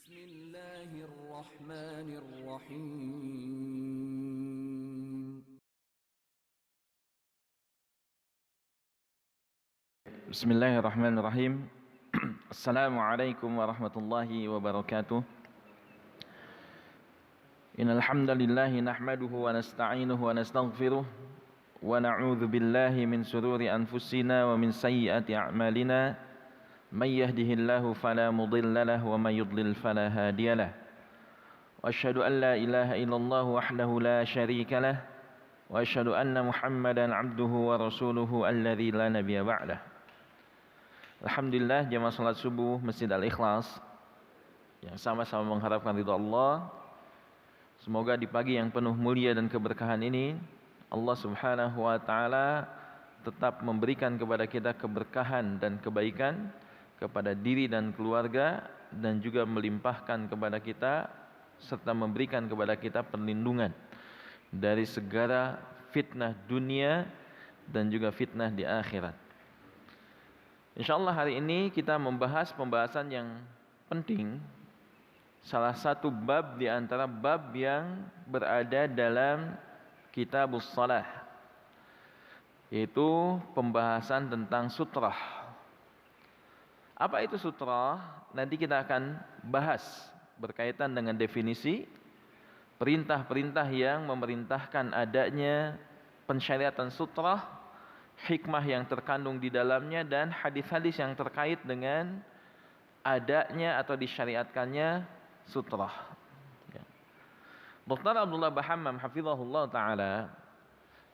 Bismillahirrahmanirrahim. Bismillahirrahmanirrahim. Assalamualaikum warahmatullahi wabarakatuh. Innal hamdalillah nahmaduhu wa nasta'inuhu wa nastaghfiruh wa na'udzu billahi min shururi anfusina wa min sayyiati a'malina. May yahdihillahu fala mudilla lahu wa may yudlil fala hadiyalah. Wa asyhadu an la ilaha illallah wahdahu la syarika lah wa asyhadu anna Muhammadan 'abduhu wa rasuluhu alladzi la nabiyya ba'dah. Alhamdulillah, jamaah salat subuh Masjid Al-Ikhlas yang sama-sama mengharapkan ridha Allah. Semoga di pagi yang penuh mulia dan keberkahan ini Allah Subhanahu wa taala tetap memberikan kepada kita keberkahan dan kebaikan kepada diri dan keluarga, dan juga melimpahkan kepada kita serta memberikan kepada kita perlindungan dari segala fitnah dunia dan juga fitnah di akhirat. InsyaAllah hari ini kita membahas pembahasan yang penting, salah satu bab di antara bab yang berada dalam Kitabus Shalah, yaitu pembahasan tentang sutrah. Apa itu sutrah? Nanti kita akan bahas berkaitan dengan definisi, perintah-perintah yang memerintahkan adanya pensyariatan sutrah, hikmah yang terkandung di dalamnya, dan hadis-hadis yang terkait dengan adanya atau disyariatkannya sutrah. Dr. Abdullah Bahammam hafizahullah ta'ala,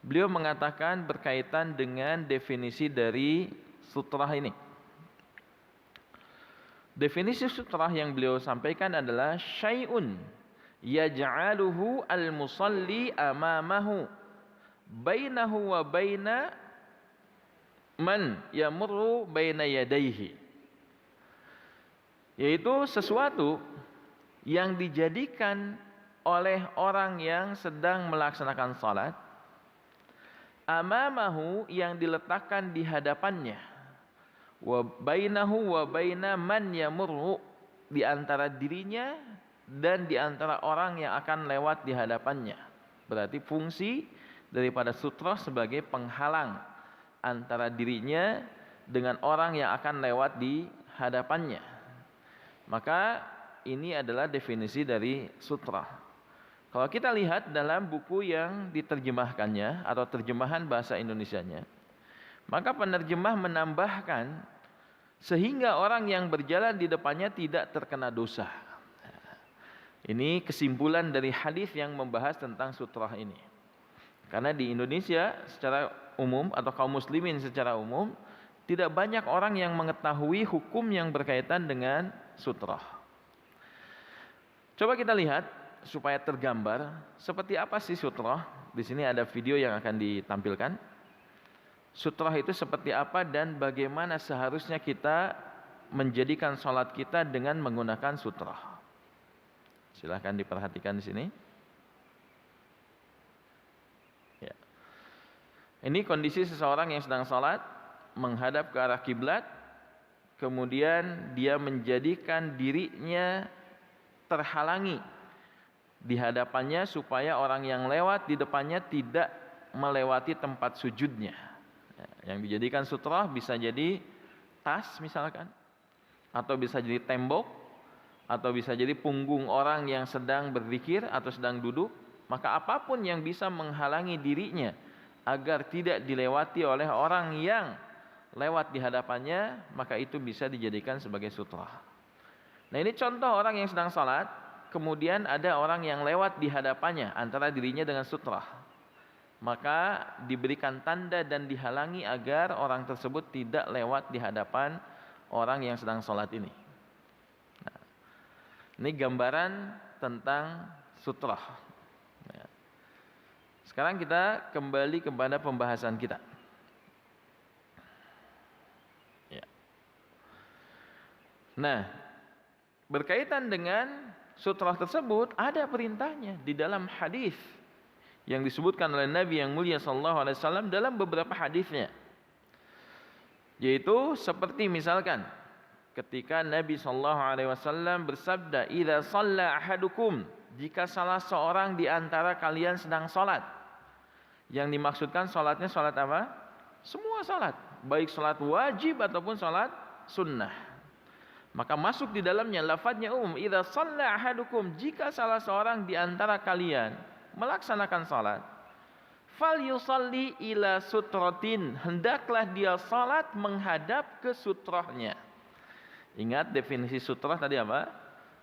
beliau mengatakan berkaitan dengan definisi dari sutrah ini. Definisi sutrah yang beliau sampaikan adalah syai'un yaj'aluhu al-musalli amamahu bainahu wa baina man yamurru baina yadayhi, yaitu sesuatu yang dijadikan oleh orang yang sedang melaksanakan salat, amamahu yang diletakkan di hadapannya, wa bainahu wa baina man yamurru di antara dirinya dan di antara orang yang akan lewat di hadapannya. Berarti fungsi daripada sutrah sebagai penghalang antara dirinya dengan orang yang akan lewat di hadapannya. Maka ini adalah definisi dari sutrah. Kalau kita lihat dalam buku yang diterjemahkannya atau terjemahan bahasa Indonesianya, maka penerjemah menambahkan sehingga orang yang berjalan di depannya tidak terkena dosa. Ini kesimpulan dari hadis yang membahas tentang sutrah ini. Karena di Indonesia secara umum atau kaum muslimin secara umum tidak banyak orang yang mengetahui hukum yang berkaitan dengan sutrah. Coba kita lihat supaya tergambar seperti apa sih sutrah. Di sini ada video yang akan ditampilkan. Sutrah itu seperti apa dan bagaimana seharusnya kita menjadikan sholat kita dengan menggunakan sutrah. Silahkan diperhatikan di sini. Ya. Ini kondisi seseorang yang sedang sholat menghadap ke arah kiblat, kemudian dia menjadikan dirinya terhalangi di hadapannya supaya orang yang lewat di depannya tidak melewati tempat sujudnya. Yang dijadikan sutrah bisa jadi tas misalkan, atau bisa jadi tembok, atau bisa jadi punggung orang yang sedang berzikir atau sedang duduk. Maka apapun yang bisa menghalangi dirinya agar tidak dilewati oleh orang yang lewat di hadapannya, maka itu bisa dijadikan sebagai sutrah. Nah, ini contoh orang yang sedang salat, kemudian ada orang yang lewat di hadapannya antara dirinya dengan sutrah, maka diberikan tanda dan dihalangi agar orang tersebut tidak lewat di hadapan orang yang sedang sholat ini. Nah, ini gambaran tentang sutrah. Nah, sekarang kita kembali kepada pembahasan kita. Ya. Nah, berkaitan dengan sutrah tersebut ada perintahnya di dalam hadis yang disebutkan oleh Nabi yang mulia sallallahu alaihi wasallam dalam beberapa hadisnya, yaitu seperti misalkan ketika Nabi sallallahu alaihi wasallam bersabda, "Idza shalla ahadukum," jika salah seorang di antara kalian sedang salat. Yang dimaksudkan salatnya salat apa? Semua salat, baik salat wajib ataupun salat sunnah. Maka masuk di dalamnya lafadznya umum, "Idza shalla ahadukum," jika salah seorang di antara kalian melaksanakan salat, fal yusalli ila sutratin, hendaklah dia salat menghadap ke sutrahnya. Ingat definisi sutrah tadi apa?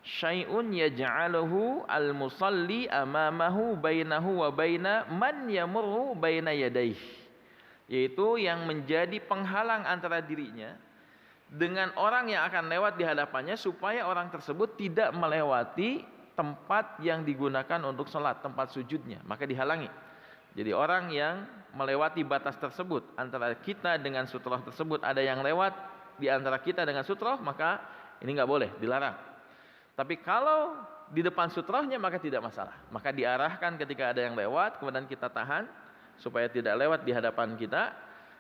Syai'un yaj'aluhu al-musalli amamahu bainahu wa baina man yamurru baina yadayhi, yaitu yang menjadi penghalang antara dirinya dengan orang yang akan lewat di hadapannya, supaya orang tersebut tidak melewati tempat yang digunakan untuk salat, tempat sujudnya, maka dihalangi. Jadi orang yang melewati batas tersebut antara kita dengan sutrah tersebut, ada yang lewat di antara kita dengan sutrah, maka ini nggak boleh, dilarang. Tapi kalau di depan sutrahnya maka tidak masalah. Maka diarahkan ketika ada yang lewat, kemudian kita tahan supaya tidak lewat di hadapan kita.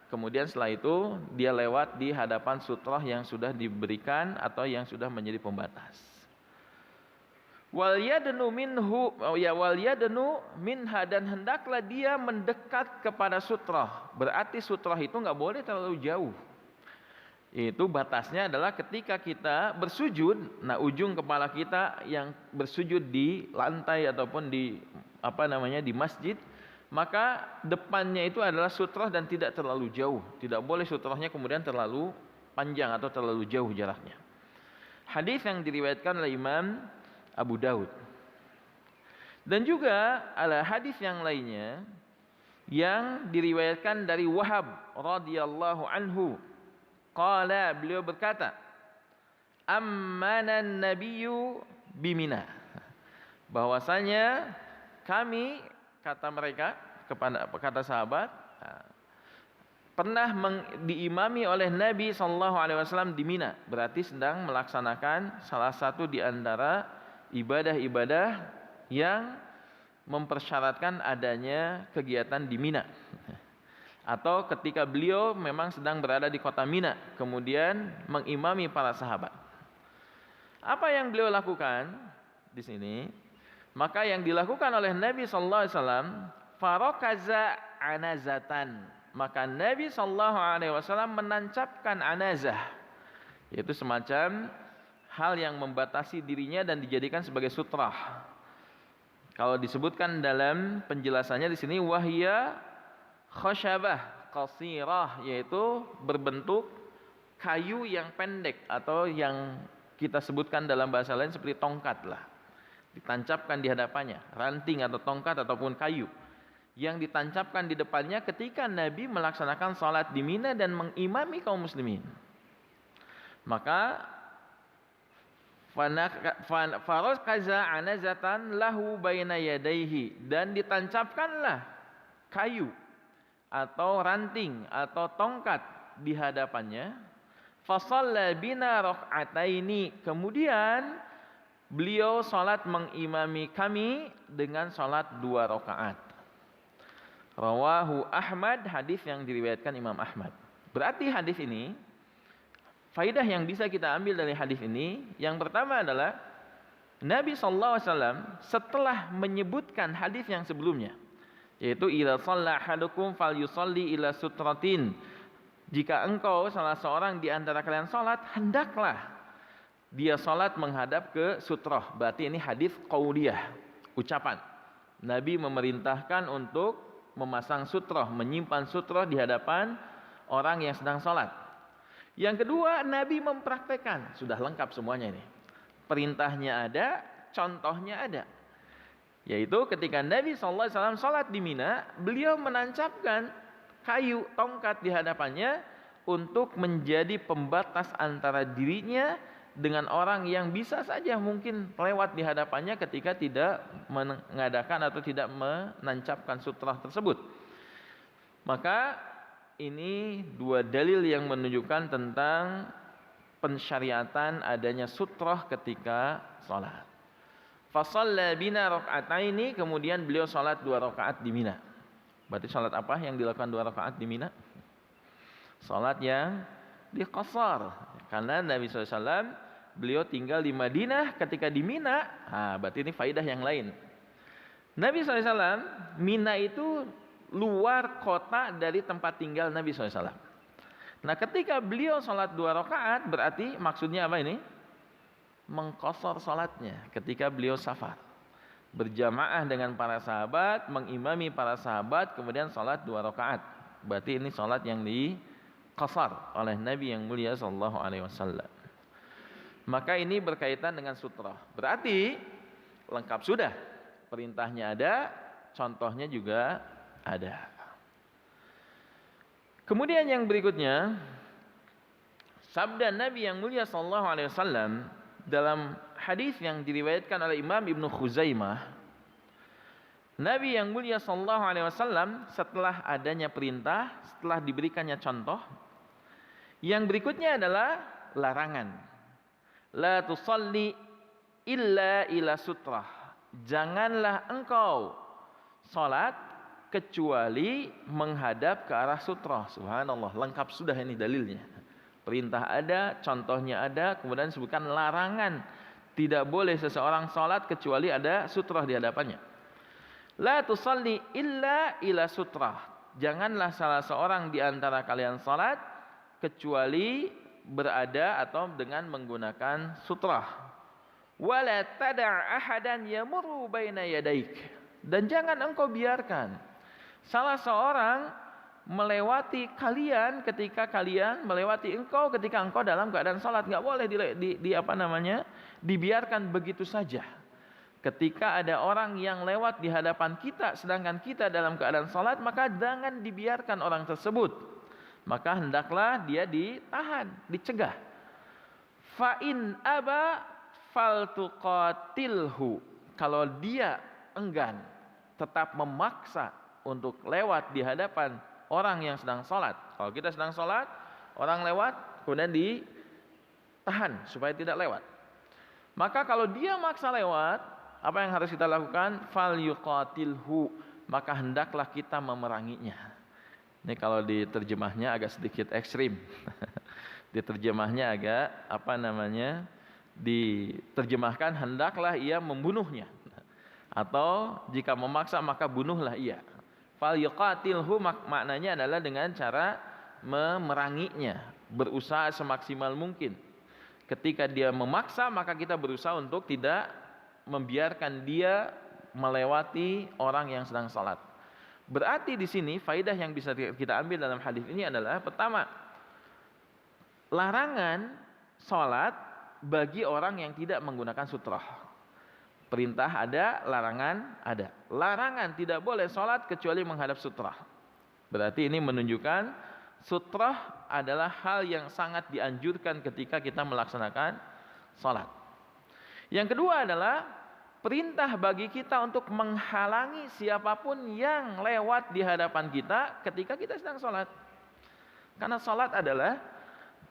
Kemudian setelah itu dia lewat di hadapan sutrah yang sudah diberikan atau yang sudah menjadi pembatas. Wal yadnu minhu, wal yadnu minha, dan hendaklah dia mendekat kepada sutrah. Berarti sutrah itu nggak boleh terlalu jauh. Itu batasnya adalah ketika kita bersujud, nah ujung kepala kita yang bersujud di lantai ataupun di di masjid, maka depannya itu adalah sutrah dan tidak terlalu jauh. Tidak boleh sutrahnya kemudian terlalu panjang atau terlalu jauh jaraknya. Hadis yang diriwayatkan oleh Imam Abu Daud. Dan juga ada hadis yang lainnya yang diriwayatkan dari Wahab radhiyallahu anhu. Qala, beliau berkata, "Ammanan nabiyyu bimina." Bahwasanya kami, kata mereka, kata sahabat, pernah diimami oleh Nabi sallallahu alaihi wasallam di Mina. Berarti sedang melaksanakan salah satu di antara ibadah-ibadah yang mempersyaratkan adanya kegiatan di Mina. Atau ketika beliau memang sedang berada di kota Mina, kemudian mengimami para sahabat. Apa yang beliau lakukan di sini? Maka yang dilakukan oleh Nabi sallallahu alaihi wasallam, farakaza anazatan. Maka Nabi sallallahu alaihi wasallam menancapkan anazah, yaitu semacam hal yang membatasi dirinya dan dijadikan sebagai sutrah. Kalau disebutkan dalam penjelasannya di sini, wahya khasyabah qasirah, yaitu berbentuk kayu yang pendek atau yang kita sebutkan dalam bahasa lain seperti tongkat lah, ditancapkan di hadapannya, ranting atau tongkat ataupun kayu yang ditancapkan di depannya ketika Nabi melaksanakan salat di Mina dan mengimami kaum muslimin. Maka farakaza anazatan lahu baina yadayhi, dan ditancapkanlah kayu atau ranting atau tongkat di hadapannya. Fasalla bina rak'ataini, kemudian beliau salat mengimami kami dengan salat 2 rakaat. Rawahu Ahmad, hadis yang diriwayatkan Imam Ahmad. Berarti hadis ini, faidah yang bisa kita ambil dari hadis ini, yang pertama adalah Nabi sallallahu alaihi wasallam setelah menyebutkan hadis yang sebelumnya, yaitu idza shalla ahadukum falyusalli ila sutratin, jika engkau salah seorang di antara kalian salat, hendaklah dia salat menghadap ke sutrah. Berarti ini hadis qauliyah, ucapan. Nabi memerintahkan untuk memasang sutrah, menyimpan sutrah di hadapan orang yang sedang salat. Yang kedua, Nabi mempraktekkan, sudah lengkap semuanya ini. Perintahnya ada, contohnya ada. Yaitu ketika Nabi SAW salat di Mina, beliau menancapkan kayu tongkat di hadapannya untuk menjadi pembatas antara dirinya dengan orang yang bisa saja mungkin lewat di hadapannya ketika tidak mengadakan atau tidak menancapkan sutrah tersebut. Maka ini 2 dalil yang menunjukkan tentang pensyariatan adanya sutrah ketika salat. Fasalla bina rak'ataini, kemudian beliau salat 2 rakaat di Mina. Berarti salat apa yang dilakukan 2 rakaat di Mina? Salat yang diqasar. Karena Nabi SAW beliau tinggal di Madinah, ketika di Mina, berarti ini faidah yang lain. Nabi SAW, Mina itu luar kota dari tempat tinggal Nabi SAW. Nah, ketika beliau sholat 2 rakaat, berarti maksudnya apa ini? Mengqashar sholatnya ketika beliau safar. Berjamaah dengan para sahabat, mengimami para sahabat, kemudian sholat 2 rakaat. Berarti ini sholat yang diqashar oleh Nabi yang mulia sallallahu alaihi wasallam. Maka ini berkaitan dengan sutrah. Berarti lengkap sudah. Perintahnya ada, contohnya juga ada. Kemudian yang berikutnya, sabda Nabi yang mulia sallallahu alaihi wasallam dalam hadis yang diriwayatkan oleh Imam Ibnu Khuzaimah, Nabi yang mulia sallallahu alaihi wasallam setelah adanya perintah, setelah diberikannya contoh, yang berikutnya adalah larangan. La tusalli illa ila sutrah. Janganlah engkau salat kecuali menghadap ke arah sutrah. Subhanallah, lengkap sudah ini dalilnya. Perintah ada, contohnya ada, kemudian disebutkan larangan. Tidak boleh seseorang salat kecuali ada sutrah di hadapannya. La tusalli illa ila sutrah. Janganlah salah seorang di antara kalian salat kecuali berada atau dengan menggunakan sutrah. Wala tada' ahadan yamurru baina yadaik. Dan jangan engkau biarkan salah seorang melewati kalian ketika kalian melewati engkau ketika engkau dalam keadaan salat. Enggak boleh dibiarkan begitu saja. Ketika ada orang yang lewat di hadapan kita sedangkan kita dalam keadaan salat, maka jangan dibiarkan orang tersebut. Maka hendaklah dia ditahan, dicegah. Fa in aba faltuqatilhu. Kalau dia enggan, tetap memaksa untuk lewat di hadapan orang yang sedang sholat. Kalau kita sedang sholat, orang lewat, kemudian ditahan supaya tidak lewat. Maka kalau dia maksa lewat, apa yang harus kita lakukan? Fal yuqatilhu. Maka hendaklah kita memeranginya. Ini kalau diterjemahnya agak sedikit ekstrim. Diterjemahnya agak diterjemahkan hendaklah ia membunuhnya. Atau jika memaksa maka bunuhlah ia. Fal yuqatilhu maknanya adalah dengan cara memeranginya, berusaha semaksimal mungkin. Ketika dia memaksa, maka kita berusaha untuk tidak membiarkan dia melewati orang yang sedang salat. Berarti di sini faidah yang bisa kita ambil dalam hadis ini adalah pertama, larangan salat bagi orang yang tidak menggunakan sutrah. Perintah ada, larangan ada. Larangan tidak boleh salat kecuali menghadap sutrah. Berarti ini menunjukkan sutrah adalah hal yang sangat dianjurkan ketika kita melaksanakan salat. Yang kedua adalah perintah bagi kita untuk menghalangi siapapun yang lewat di hadapan kita ketika kita sedang salat. Karena salat adalah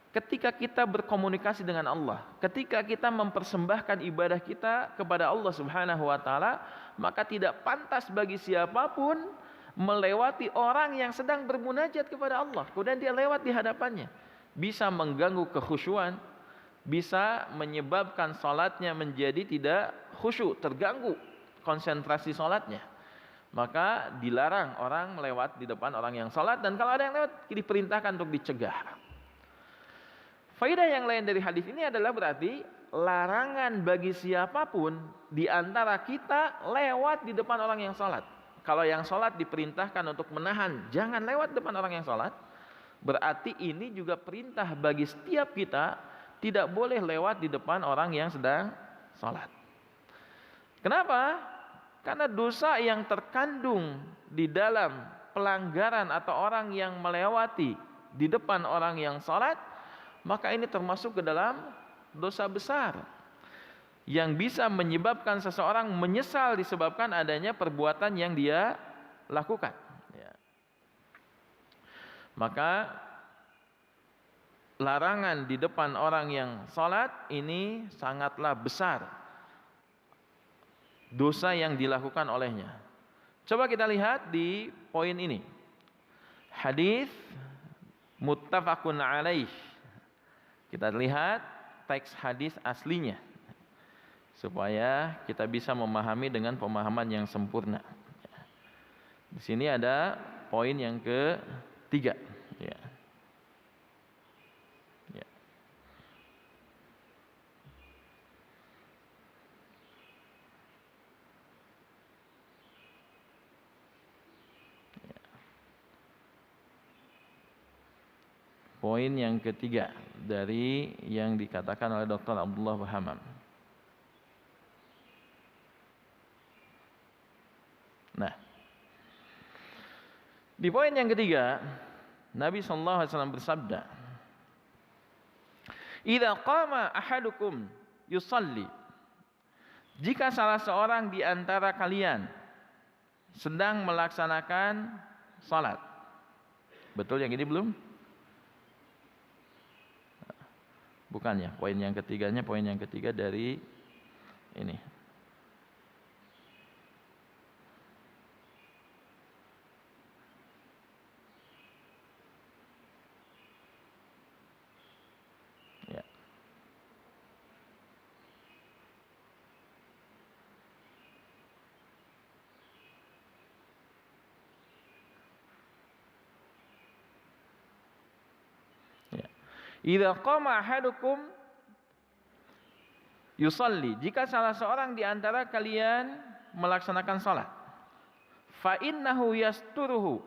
ketika kita berkomunikasi dengan Allah, ketika kita mempersembahkan ibadah kita kepada Allah Subhanahu wa taala, maka tidak pantas bagi siapapun melewati orang yang sedang bermunajat kepada Allah, kemudian dia lewat di hadapannya. Bisa mengganggu kekhusyuan, bisa menyebabkan salatnya menjadi tidak khusyuk, terganggu konsentrasi salatnya. Maka dilarang orang melewat di depan orang yang salat, dan kalau ada yang lewat diperintahkan untuk dicegah. Faidah yang lain dari hadis ini adalah berarti larangan bagi siapapun di antara kita lewat di depan orang yang salat. Kalau yang salat diperintahkan untuk menahan, jangan lewat depan orang yang salat. Berarti ini juga perintah bagi setiap kita, tidak boleh lewat di depan orang yang sedang salat. Kenapa? Karena dosa yang terkandung di dalam pelanggaran atau orang yang melewati di depan orang yang salat, maka ini termasuk ke dalam dosa besar yang bisa menyebabkan seseorang menyesal disebabkan adanya perbuatan yang dia lakukan. Maka larangan di depan orang yang salat ini sangatlah besar dosa yang dilakukan olehnya. Coba kita lihat di poin ini. Hadis muttafaqun alaih. Kita lihat teks hadis aslinya supaya kita bisa memahami dengan pemahaman yang sempurna. Di sini ada poin yang ketiga. Ya. Ya. Poin yang ketiga dari yang dikatakan oleh Dr. Abdullah Bahamam. Nah, di poin yang ketiga, Nabi SAW bersabda, "Idza qama ahadukum yusalli." Jika salah seorang di antara kalian sedang melaksanakan salat. Betul yang ini belum? Bukan ya, poin yang ketiga dari ini. Ya. Ya. Idza qama ahadukum yusalli, jika salah seorang di antara kalian melaksanakan salat, fa innahu yasturuhu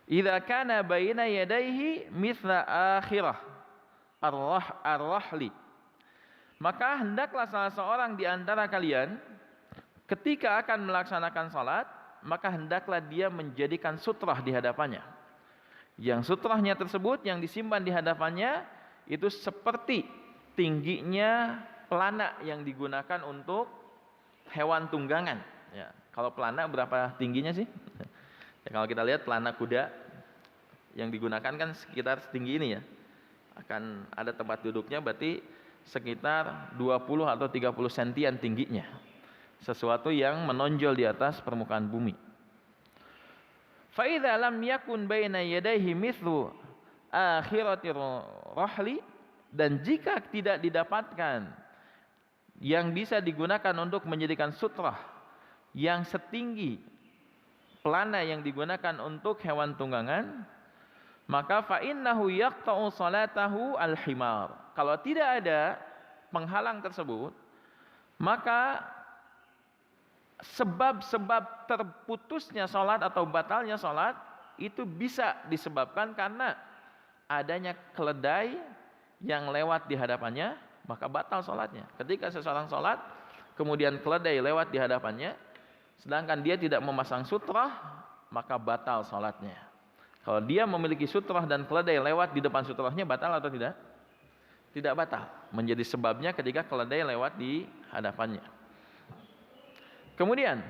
idza kana baina yadayhi mithla akhirah ar-rahli. Maka hendaklah salah seorang di antara kalian ketika akan melaksanakan salat, maka hendaklah dia menjadikan sutrah di hadapannya. Yang sutrahnya tersebut yang disimpan di hadapannya itu seperti tingginya pelana yang digunakan untuk hewan tunggangan. Ya, kalau pelana berapa tingginya sih? Ya, kalau kita lihat pelana kuda yang digunakan kan sekitar setinggi ini ya. Akan ada tempat duduknya, berarti sekitar 20 atau 30 sentian tingginya. Sesuatu yang menonjol di atas permukaan bumi. Fa idza lam yakun baina yadayhi mithlu akhiratir rahli, dan jika tidak didapatkan yang bisa digunakan untuk menjadikan sutrah yang setinggi pelana yang digunakan untuk hewan tunggangan, maka fa innahu yaqta'u salatahu al-himar. Kalau tidak ada penghalang tersebut, maka sebab-sebab terputusnya salat atau batalnya salat itu bisa disebabkan karena adanya keledai yang lewat di hadapannya, maka batal salatnya. Ketika seseorang salat kemudian keledai lewat di hadapannya sedangkan dia tidak memasang sutrah, maka batal salatnya. Kalau dia memiliki sutrah dan keledai lewat di depan sutrahnya, batal atau tidak? Tidak batal. Menjadi sebabnya ketika keledai lewat di hadapannya. Kemudian,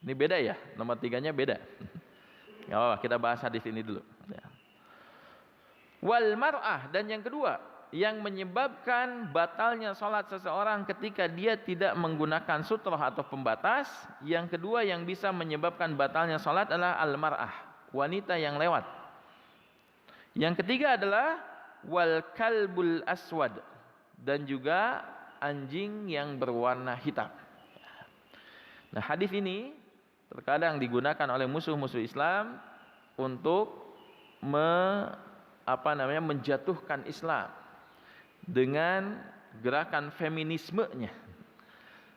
ini beda ya, nomor 3-nya beda. Gak apa-apa, kita bahas hadis ini dulu. Wal mar'ah, dan yang kedua, yang menyebabkan batalnya salat seseorang ketika dia tidak menggunakan sutrah atau pembatas, yang kedua yang bisa menyebabkan batalnya salat adalah al mar'ah, wanita yang lewat. Yang ketiga adalah wal kalbul aswad, dan juga anjing yang berwarna hitam. Nah, hadis ini terkadang digunakan oleh musuh-musuh Islam untuk menjatuhkan Islam dengan gerakan feminismenya.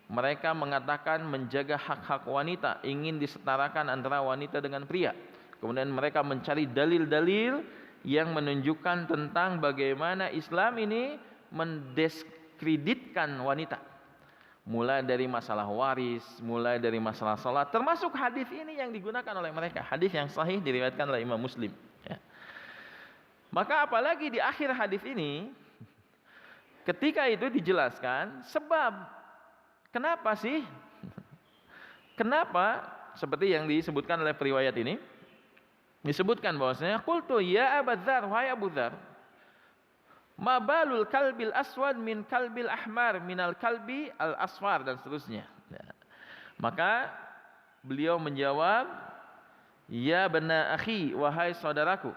Mereka mengatakan menjaga hak-hak wanita, ingin disetarakan antara wanita dengan pria. Kemudian mereka mencari dalil-dalil yang menunjukkan tentang bagaimana Islam ini mendiskreditkan wanita. Mulai dari masalah waris, mulai dari masalah salat, termasuk hadis ini yang digunakan oleh mereka. Hadis yang sahih diriwayatkan oleh Imam Muslim. Ya. Maka apalagi di akhir hadis ini, ketika itu dijelaskan sebab kenapa sih? Kenapa? Seperti yang disebutkan oleh periwayat ini, disebutkan bahwasanya qultu ya Abu Dzar, wahai Abu Dzar, ma balul kalbil aswad min kalbil ahmar minal kalbi al asfar, dan seterusnya. Ya. Maka beliau menjawab, ya bena akhi, wahai saudaraku,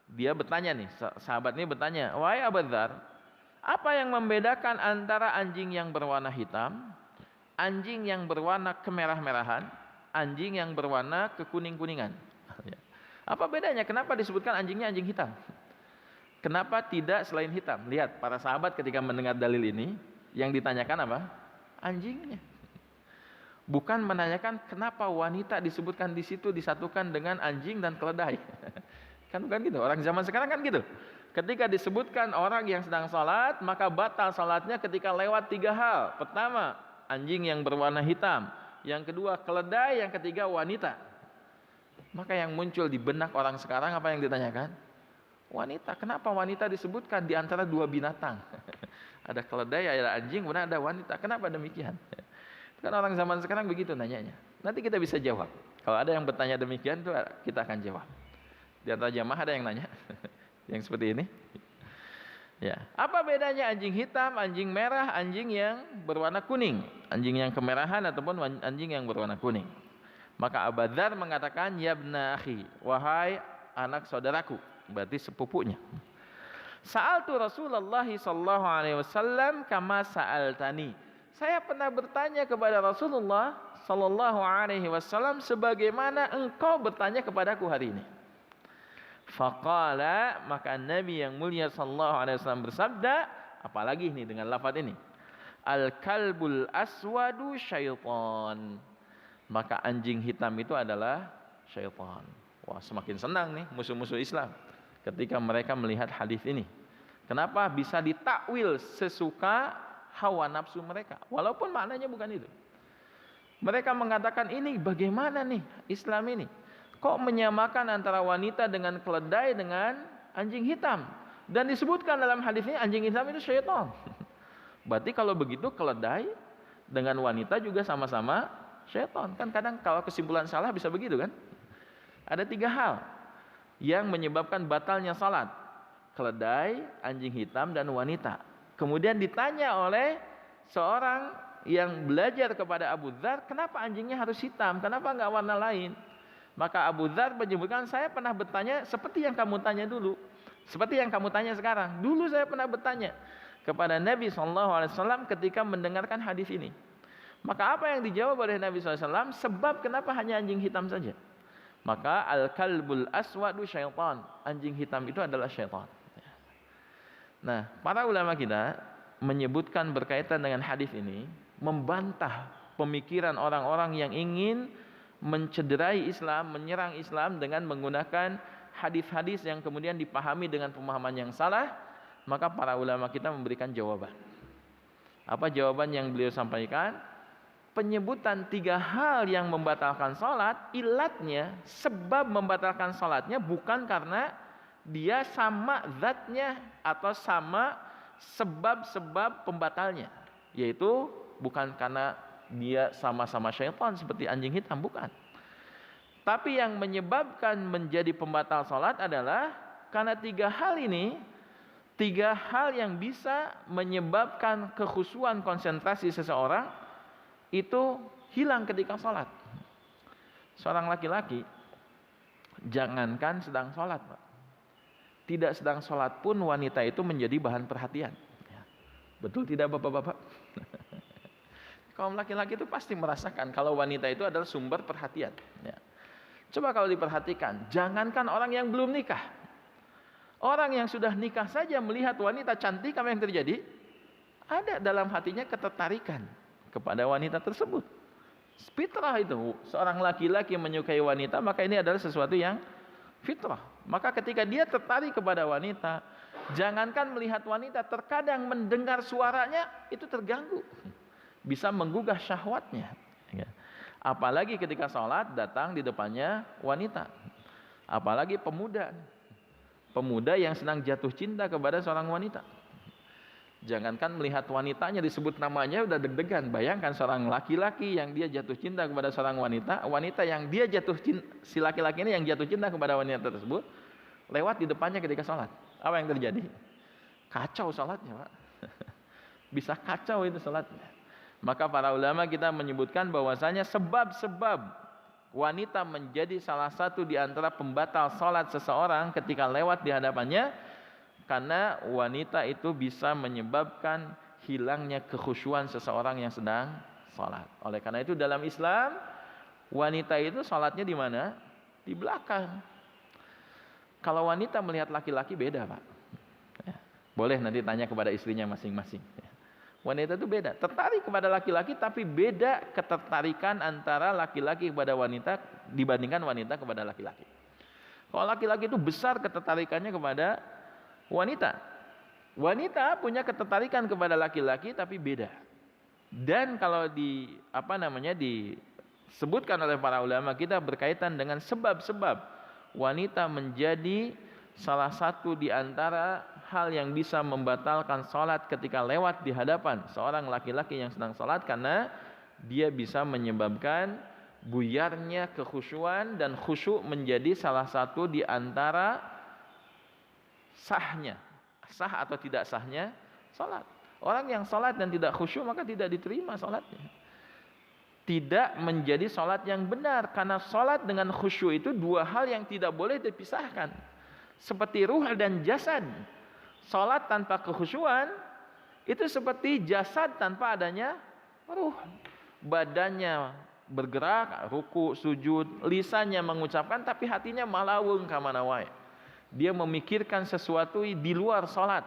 Dia bertanya nih, sahabat ini bertanya, "Wahai Abu Dzar, apa yang membedakan antara anjing yang berwarna hitam, anjing yang berwarna kemerah-merahan, anjing yang berwarna kekuning-kuningan?" Apa bedanya? Kenapa disebutkan anjingnya anjing hitam? Kenapa tidak selain hitam? Lihat, para sahabat ketika mendengar dalil ini, yang ditanyakan apa? Anjingnya. Bukan menanyakan kenapa wanita disebutkan di situ disatukan dengan anjing dan keledai. Kan bukan gitu. Orang zaman sekarang kan gitu. Ketika disebutkan orang yang sedang sholat, maka batal sholatnya ketika lewat 3 hal. Pertama, anjing yang berwarna hitam. Yang kedua, keledai. Yang ketiga, wanita. Maka yang muncul di benak orang sekarang apa yang ditanyakan? Wanita. Kenapa wanita disebutkan di antara 2 binatang? Ada keledai, ada anjing, kemudian ada wanita. Kenapa demikian? Kan orang zaman sekarang begitu nanyanya. Nanti kita bisa jawab. Kalau ada yang bertanya demikian, tuh kita akan jawab. Di antara jamaah ada yang nanya, yang seperti ini. Ya, apa bedanya anjing hitam, anjing merah, anjing yang berwarna kuning, anjing yang kemerahan ataupun anjing yang berwarna kuning? Maka Abu Dzar mengatakan, "Yabna akhi, wahai anak saudaraku," berarti sepupunya. "Sa'altu Rasulullah sallallahu alaihi wasallam kama sa'altani." Saya pernah bertanya kepada Rasulullah sallallahu alaihi wasallam sebagaimana engkau bertanya kepadaku hari ini. Faqala, maka Nabi yang mulia sallallahu alaihi wasallam bersabda, apalagi ini dengan lafaz ini, "Al-kalbul aswadu syaitan." Maka anjing hitam itu adalah syaitan. Wah, semakin senang nih musuh-musuh Islam ketika mereka melihat hadis ini. Kenapa bisa ditakwil sesuka hawa nafsu mereka, walaupun maknanya bukan itu. Mereka mengatakan, ini bagaimana nih Islam ini, kok menyamakan antara wanita dengan keledai dengan anjing hitam, dan disebutkan dalam hadis ini anjing hitam itu syaitan. Berarti kalau begitu keledai dengan wanita juga sama-sama syaitan. Kan kadang kalau kesimpulan salah bisa begitu kan. Ada 3 hal yang menyebabkan batalnya salat: keledai, anjing hitam, dan wanita. Kemudian ditanya oleh seorang yang belajar kepada Abu Dzar, kenapa anjingnya harus hitam, kenapa enggak warna lain? Maka Abu Dzar menyebutkan, saya pernah bertanya seperti yang kamu tanya dulu, seperti yang kamu tanya sekarang. Dulu saya pernah bertanya kepada Nabi SAW ketika mendengarkan hadis ini. Maka apa yang dijawab oleh Nabi SAW? Sebab kenapa hanya anjing hitam saja? Maka al-kalbul aswadu syaitan, anjing hitam itu adalah syaitan. Nah, para ulama kita menyebutkan berkaitan dengan hadis ini, membantah pemikiran orang-orang yang ingin mencederai Islam, menyerang Islam dengan menggunakan hadis-hadis yang kemudian dipahami dengan pemahaman yang salah. Maka para ulama kita memberikan jawaban. Apa jawaban yang beliau sampaikan? Penyebutan 3 hal yang membatalkan salat, ilatnya, sebab membatalkan salatnya bukan karena dia sama zatnya atau sama sebab-sebab pembatalnya, yaitu bukan karena dia sama-sama syaitan seperti anjing hitam, bukan. Tapi yang menyebabkan menjadi pembatal salat adalah karena 3 hal ini, 3 hal yang bisa menyebabkan kekhusyuan konsentrasi seseorang itu hilang ketika salat. Seorang laki-laki jangankan sedang salat, Pak, tidak sedang sholat pun wanita itu menjadi bahan perhatian. Betul tidak bapak-bapak? Kaum laki-laki itu pasti merasakan kalau wanita itu adalah sumber perhatian. Coba kalau diperhatikan, jangankan orang yang belum nikah, orang yang sudah nikah saja melihat wanita cantik, apa yang terjadi? Ada dalam hatinya ketertarikan kepada wanita tersebut. Fitrah itu, seorang laki-laki menyukai wanita, maka ini adalah sesuatu yang fitrah. Maka ketika dia tertarik kepada wanita, jangankan melihat wanita, terkadang mendengar suaranya itu terganggu, bisa menggugah syahwatnya. Apalagi ketika sholat datang di depannya wanita, apalagi pemuda yang sedang jatuh cinta kepada seorang wanita. Jangankan melihat wanitanya disebut namanya udah deg-degan. Bayangkan seorang laki-laki yang dia jatuh cinta kepada seorang wanita, wanita yang dia jatuh cinta, si laki-laki ini yang jatuh cinta kepada wanita tersebut, lewat di depannya ketika sholat. Apa yang terjadi? Kacau sholatnya, Pak. Bisa kacau itu sholatnya. Maka para ulama kita menyebutkan bahwasanya sebab-sebab wanita menjadi salah satu di antara pembatal salat seseorang ketika lewat di hadapannya, karena wanita itu bisa menyebabkan hilangnya kekhusyuan seseorang yang sedang salat. Oleh karena itu dalam Islam wanita itu salatnya di mana? Di belakang. Kalau wanita melihat laki-laki beda, Pak. Boleh nanti tanya kepada istrinya masing-masing. Wanita itu beda, tertarik kepada laki-laki, tapi beda ketertarikan antara laki-laki kepada wanita dibandingkan wanita kepada laki-laki. Kalau laki-laki itu besar ketertarikannya kepada wanita. Wanita punya ketertarikan kepada laki-laki tapi beda. Dan kalau disebutkan oleh para ulama kita berkaitan dengan sebab-sebab wanita menjadi salah satu di antara hal yang bisa membatalkan salat ketika lewat di hadapan seorang laki-laki yang sedang salat, karena dia bisa menyebabkan buyarnya kekhusyuan, dan khusyuk menjadi salah satu di antara sah atau tidak sahnya salat. Orang yang salat dan tidak khusyuk maka tidak diterima salatnya. Tidak menjadi salat yang benar, karena salat dengan khusyuk itu dua hal yang tidak boleh dipisahkan. Seperti ruh dan jasad. Salat tanpa kekhusyuan itu seperti jasad tanpa adanya ruh. Badannya bergerak, ruku, sujud, lisannya mengucapkan, tapi hatinya malaweng kamana wae. Dia memikirkan sesuatu di luar salat,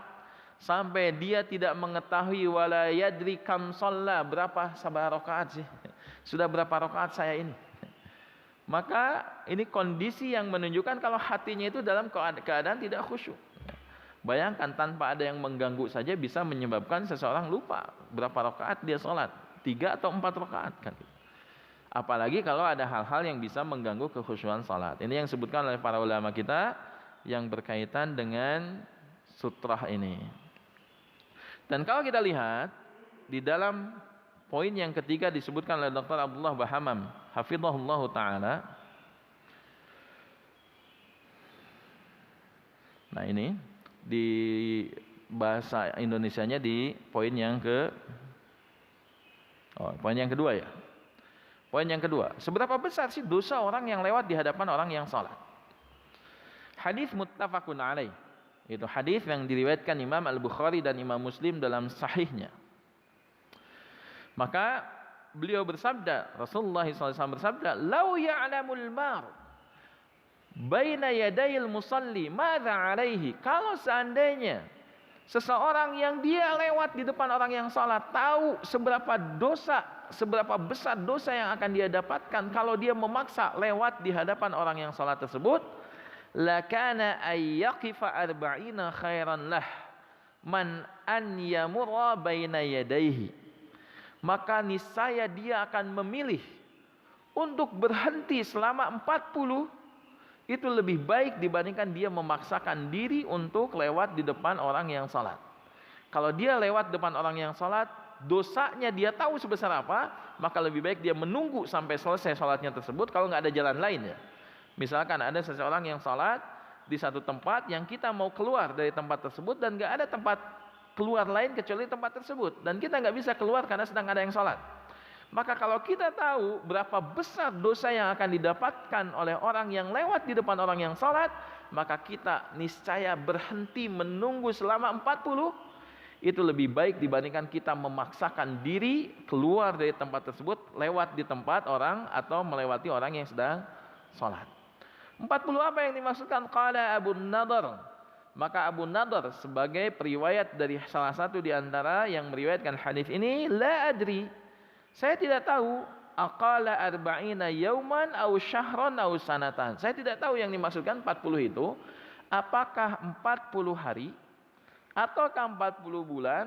sampai dia tidak mengetahui wala yadri kam shalla, berapa sabar rakaat sih. Sudah berapa rakaat saya ini. Maka ini kondisi yang menunjukkan kalau hatinya itu dalam keadaan tidak khusyuk. Bayangkan tanpa ada yang mengganggu saja bisa menyebabkan seseorang lupa berapa rakaat dia sholat, 3 atau 4 rakaat kan. Apalagi kalau ada hal-hal yang bisa mengganggu kekhusyuan sholat. Ini yang disebutkan oleh para ulama kita yang berkaitan dengan sutrah ini. Dan kalau kita lihat di dalam poin yang ketiga disebutkan oleh Dr. Abdullah Bahamam hafizahullah ta'ala. Nah ini di bahasa Indonesianya di poin yang poin yang kedua ya. Poin yang kedua, seberapa besar sih dosa orang yang lewat di hadapan orang yang salat? Hadis muttafaqun alaih. Itu hadis yang diriwayatkan Imam Al-Bukhari dan Imam Muslim dalam sahihnya. Maka beliau bersabda, Rasulullah SAW bersabda, "Lau ya'lamul mar baina yadayil musalli madza alaihi." Kalau seandainya seseorang yang dia lewat di depan orang yang salat tahu seberapa besar dosa yang akan dia dapatkan kalau dia memaksa lewat di hadapan orang yang salat tersebut, lakana ayyaqifa arba'ina khairan lah man an yamurra baina yadayhi. Maka niscaya dia akan memilih untuk berhenti selama 40 itu lebih baik dibandingkan dia memaksakan diri untuk lewat di depan orang yang salat. Kalau dia lewat depan orang yang salat, dosanya dia tahu sebesar apa, maka lebih baik dia menunggu sampai selesai salatnya tersebut kalau nggak ada jalan lain ya. Misalkan ada seseorang yang salat di satu tempat yang kita mau keluar dari tempat tersebut dan nggak ada tempat keluar lain kecuali tempat tersebut, dan kita nggak bisa keluar karena sedang ada yang salat. Maka kalau kita tahu berapa besar dosa yang akan didapatkan oleh orang yang lewat di depan orang yang salat, maka kita niscaya berhenti menunggu selama 40. Itu lebih baik dibandingkan kita memaksakan diri keluar dari tempat tersebut lewat di tempat orang atau melewati orang yang sedang salat. 40 apa yang dimaksudkan? Qala Abu Nadhr. Maka Abu Nadhr sebagai periwayat dari salah satu di antara yang meriwayatkan hadis ini, la adri, saya tidak tahu, aqala arba'ina yauman aw syahran aw sanatan. Saya tidak tahu yang dimaksudkan 40 itu apakah 40 hari ataukah 40 bulan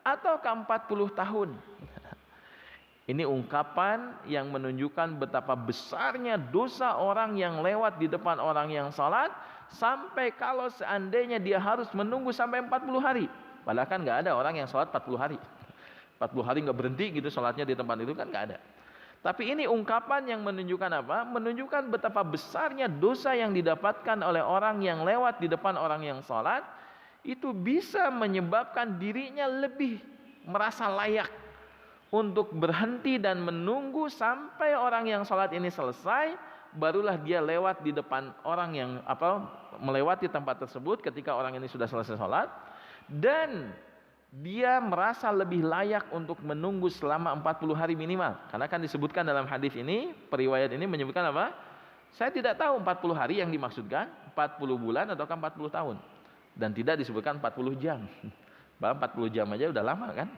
ataukah 40 tahun. Ini ungkapan yang menunjukkan betapa besarnya dosa orang yang lewat di depan orang yang salat, sampai kalau seandainya dia harus menunggu sampai 40 hari. Padahal kan nggak ada orang yang salat 40 hari. 40 hari nggak berhenti gitu salatnya di tempat itu kan nggak ada. Tapi ini ungkapan yang menunjukkan apa? Menunjukkan betapa besarnya dosa yang didapatkan oleh orang yang lewat di depan orang yang salat, itu bisa menyebabkan dirinya lebih merasa layak untuk berhenti dan menunggu sampai orang yang sholat ini selesai, barulah dia lewat di depan orang yang melewati tempat tersebut ketika orang ini sudah selesai sholat, dan dia merasa lebih layak untuk menunggu selama 40 hari minimal. Karena kan disebutkan dalam hadis ini, periwayat ini menyebutkan apa? Saya tidak tahu 40 hari yang dimaksudkan 40 bulan atau 40 tahun. Dan tidak disebutkan 40 jam. Bahkan 40 jam aja udah lama kan.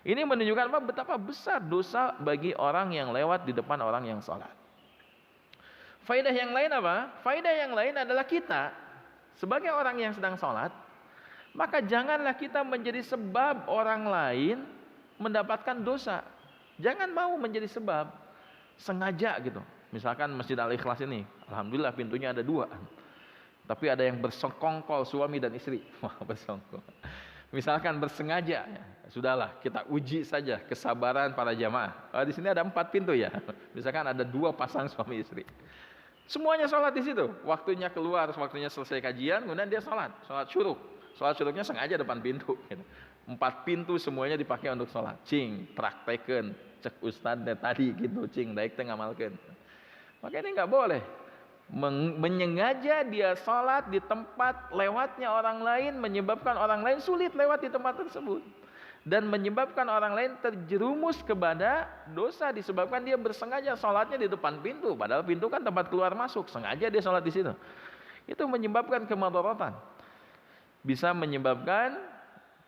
Ini menunjukkan apa? Betapa besar dosa bagi orang yang lewat di depan orang yang sholat. Faedah yang lain apa? Faedah yang lain adalah kita sebagai orang yang sedang sholat, maka janganlah kita menjadi sebab orang lain mendapatkan dosa. Jangan mau menjadi sebab sengaja gitu. Misalkan Masjid Al-Ikhlas ini, alhamdulillah pintunya ada 2. Tapi ada yang bersengkongkol suami dan istri. Wah, bersengkol. Misalkan bersengaja, ya, sudahlah kita uji saja kesabaran para jamaah. Di sini ada 4 pintu ya. Misalkan ada 2 pasang suami istri. Semuanya sholat di situ. Waktunya keluar, waktunya selesai kajian, kemudian dia sholat syuruk. Sholat syuruknya sengaja depan pintu. Gitu. 4 pintu semuanya dipakai untuk sholat. Cing, prakteken, cek ustadz tadi gitu, cing, daik teh ngamalkeun. Maka ini nggak boleh. Menyengaja dia sholat di tempat lewatnya orang lain, menyebabkan orang lain sulit lewat di tempat tersebut, dan menyebabkan orang lain terjerumus kepada dosa disebabkan dia bersengaja sholatnya di depan pintu, padahal pintu kan tempat keluar masuk, sengaja dia sholat di situ. Itu menyebabkan kemadharatan, bisa menyebabkan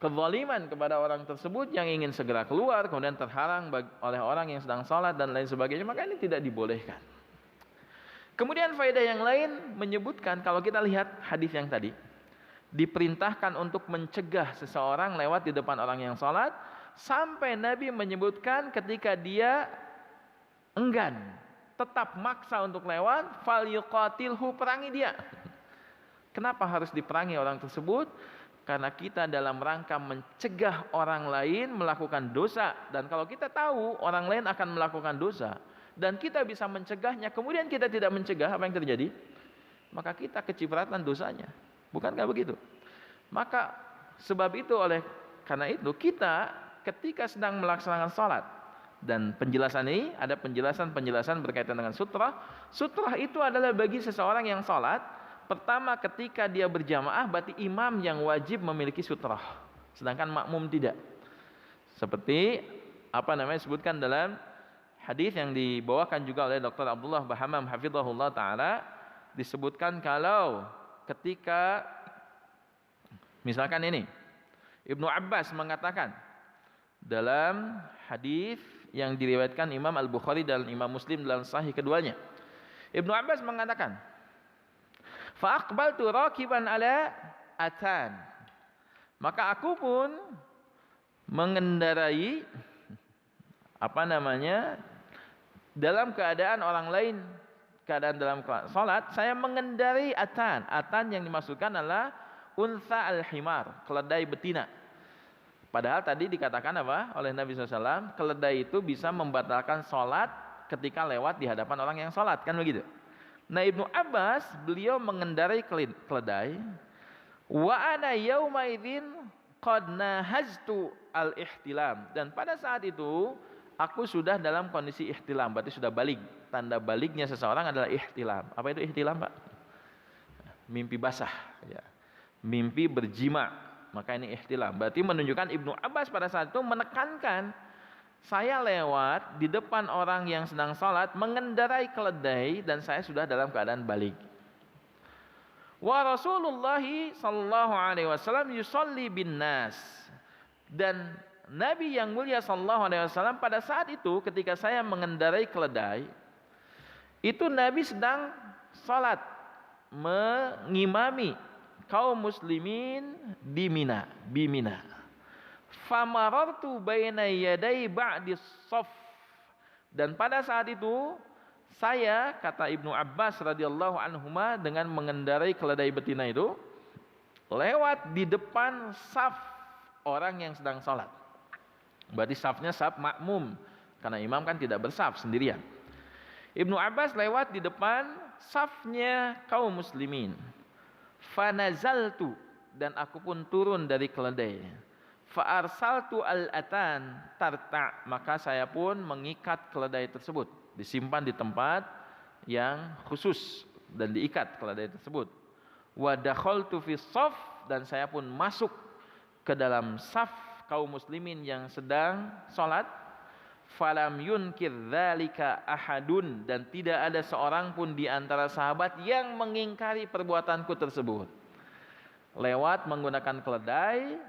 kezaliman kepada orang tersebut yang ingin segera keluar, kemudian terhalang oleh orang yang sedang sholat dan lain sebagainya. Maka ini tidak dibolehkan. Kemudian faedah yang lain menyebutkan, kalau kita lihat hadis yang tadi, diperintahkan untuk mencegah seseorang lewat di depan orang yang sholat, sampai Nabi menyebutkan ketika dia enggan, tetap maksa untuk lewat, fal yuqatilhu, perangi dia. Kenapa harus diperangi orang tersebut? Karena kita dalam rangka mencegah orang lain melakukan dosa. Dan kalau kita tahu orang lain akan melakukan dosa, dan kita bisa mencegahnya, kemudian kita tidak mencegah, apa yang terjadi? Maka kita kecipratan dosanya. Bukankah begitu? Maka sebab itu, karena itu kita ketika sedang melaksanakan sholat, dan penjelasan ini ada penjelasan berkaitan dengan sutrah. Sutrah itu adalah bagi seseorang yang sholat, pertama ketika dia berjamaah, berarti imam yang wajib memiliki sutrah, sedangkan makmum tidak. Seperti disebutkan dalam hadis yang dibawakan juga oleh Dr. Abdullah Bahamam hafizahullah taala, disebutkan kalau ketika misalkan ini Ibnu Abbas mengatakan dalam hadis yang diriwayatkan Imam Al-Bukhari dan Imam Muslim dalam sahih keduanya, Ibnu Abbas mengatakan, fa aqbaltu rakiban ala atan, maka aku pun mengendarai dalam keadaan orang lain, keadaan dalam salat, saya mengendarai atan. Atan yang dimaksudkan adalah unsa al-himar, keledai betina. Padahal tadi dikatakan oleh Nabi SAW, keledai itu bisa membatalkan salat ketika lewat di hadapan orang yang salat, kan begitu. Nah, Ibnu Abbas, beliau mengendarai keledai, wa ana yauma idzin qad nahaztu al-ihtilam, dan pada saat itu aku sudah dalam kondisi ihtilam, berarti sudah balik. Tanda baliknya seseorang adalah ihtilam. Apa itu ihtilam, Pak? Mimpi basah, ya. Mimpi berjima. Maka ini ihtilam. Berarti menunjukkan Ibnu Abbas pada saat itu menekankan, saya lewat di depan orang yang sedang sholat, mengendarai keledai, dan saya sudah dalam keadaan balik. Wa Rasulullah sallallahu alaihi wasallam yusalli bin nas, dan Nabi yang mulia sallallahu alaihi wasallam pada saat itu ketika saya mengendarai keledai, itu Nabi sedang salat mengimami kaum muslimin di Mina, famarartu baina yaday ba'di shaff, dan pada saat itu saya, kata Ibnu Abbas radhiyallahu anhuma, dengan mengendarai keledai betina itu lewat di depan saf orang yang sedang salat. Berarti safnya saf makmum, karena imam kan tidak bersaf sendirian. Ibnu Abbas lewat di depan safnya kaum muslimin. Fanazaltu, dan aku pun turun dari keledai. Fa arsaltu al-atan tarta, maka saya pun mengikat keledai tersebut, disimpan di tempat yang khusus dan diikat keledai tersebut. Wa dakhaltu fi shaf, dan saya pun masuk ke dalam saf kaum muslimin yang sedang salat. Falam yunkir dzalika ahadun, dan tidak ada seorang pun di antara sahabat yang mengingkari perbuatanku tersebut. Lewat menggunakan keledai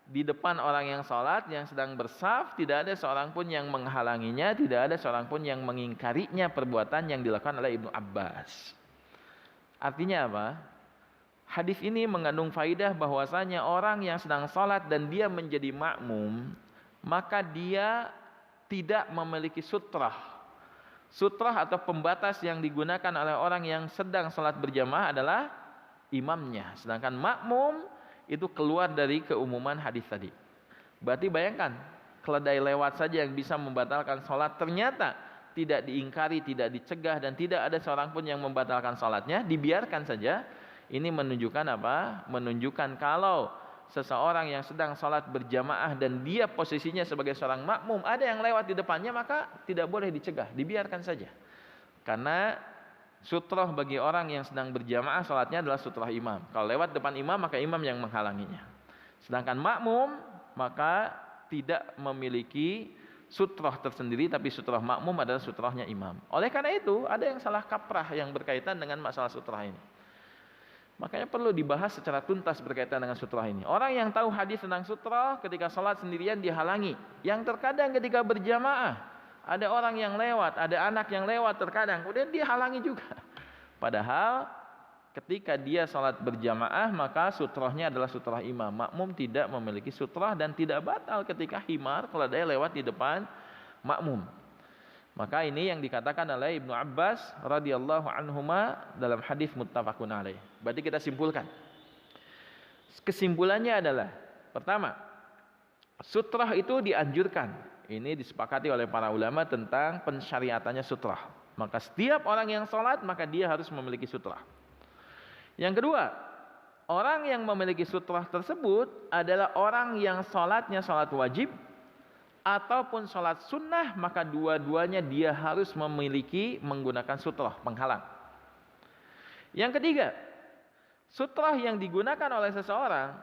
di depan orang yang salat yang sedang bersaf, tidak ada seorang pun yang menghalanginya, tidak ada seorang pun yang mengingkarinya perbuatan yang dilakukan oleh Ibnu Abbas. Artinya apa? Hadis ini mengandung faidah bahwasanya orang yang sedang salat dan dia menjadi makmum, maka dia tidak memiliki sutrah. Sutrah atau pembatas yang digunakan oleh orang yang sedang salat berjamaah adalah imamnya, sedangkan makmum itu keluar dari keumuman hadis tadi. Berarti bayangkan, keledai lewat saja yang bisa membatalkan salat, ternyata tidak diingkari, tidak dicegah, dan tidak ada seorang pun yang membatalkan salatnya, dibiarkan saja. Ini menunjukkan apa? Menunjukkan kalau seseorang yang sedang salat berjamaah dan dia posisinya sebagai seorang makmum, ada yang lewat di depannya, maka tidak boleh dicegah, dibiarkan saja. Karena sutroh bagi orang yang sedang berjamaah salatnya adalah sutroh imam. Kalau lewat depan imam, maka imam yang menghalanginya. Sedangkan makmum maka tidak memiliki sutroh tersendiri, tapi sutroh makmum adalah sutrohnya imam. Oleh karena itu ada yang salah kaprah yang berkaitan dengan masalah sutroh ini. Makanya perlu dibahas secara tuntas berkaitan dengan sutroh ini. Orang yang tahu hadis tentang sutroh ketika salat sendirian dihalangi. Yang terkadang ketika berjamaah ada orang yang lewat, ada anak yang lewat terkadang, kemudian dia halangi juga. Padahal ketika dia salat berjamaah maka sutrohnya adalah sutroh imam. Makmum tidak memiliki sutroh dan tidak batal ketika himar keledai lewat di depan makmum. Maka ini yang dikatakan oleh Ibnu Abbas radhiyallahu anhuma dalam hadis muttafaqun alaih. Berarti kita simpulkan. Kesimpulannya adalah, pertama, sutrah itu dianjurkan. Ini disepakati oleh para ulama tentang pensyariatannya sutrah. Maka setiap orang yang sholat maka dia harus memiliki sutrah. Yang kedua, orang yang memiliki sutrah tersebut adalah orang yang sholatnya sholat wajib ataupun sholat sunnah, maka dua-duanya dia harus memiliki menggunakan sutrah penghalang. Yang ketiga, sutrah yang digunakan oleh seseorang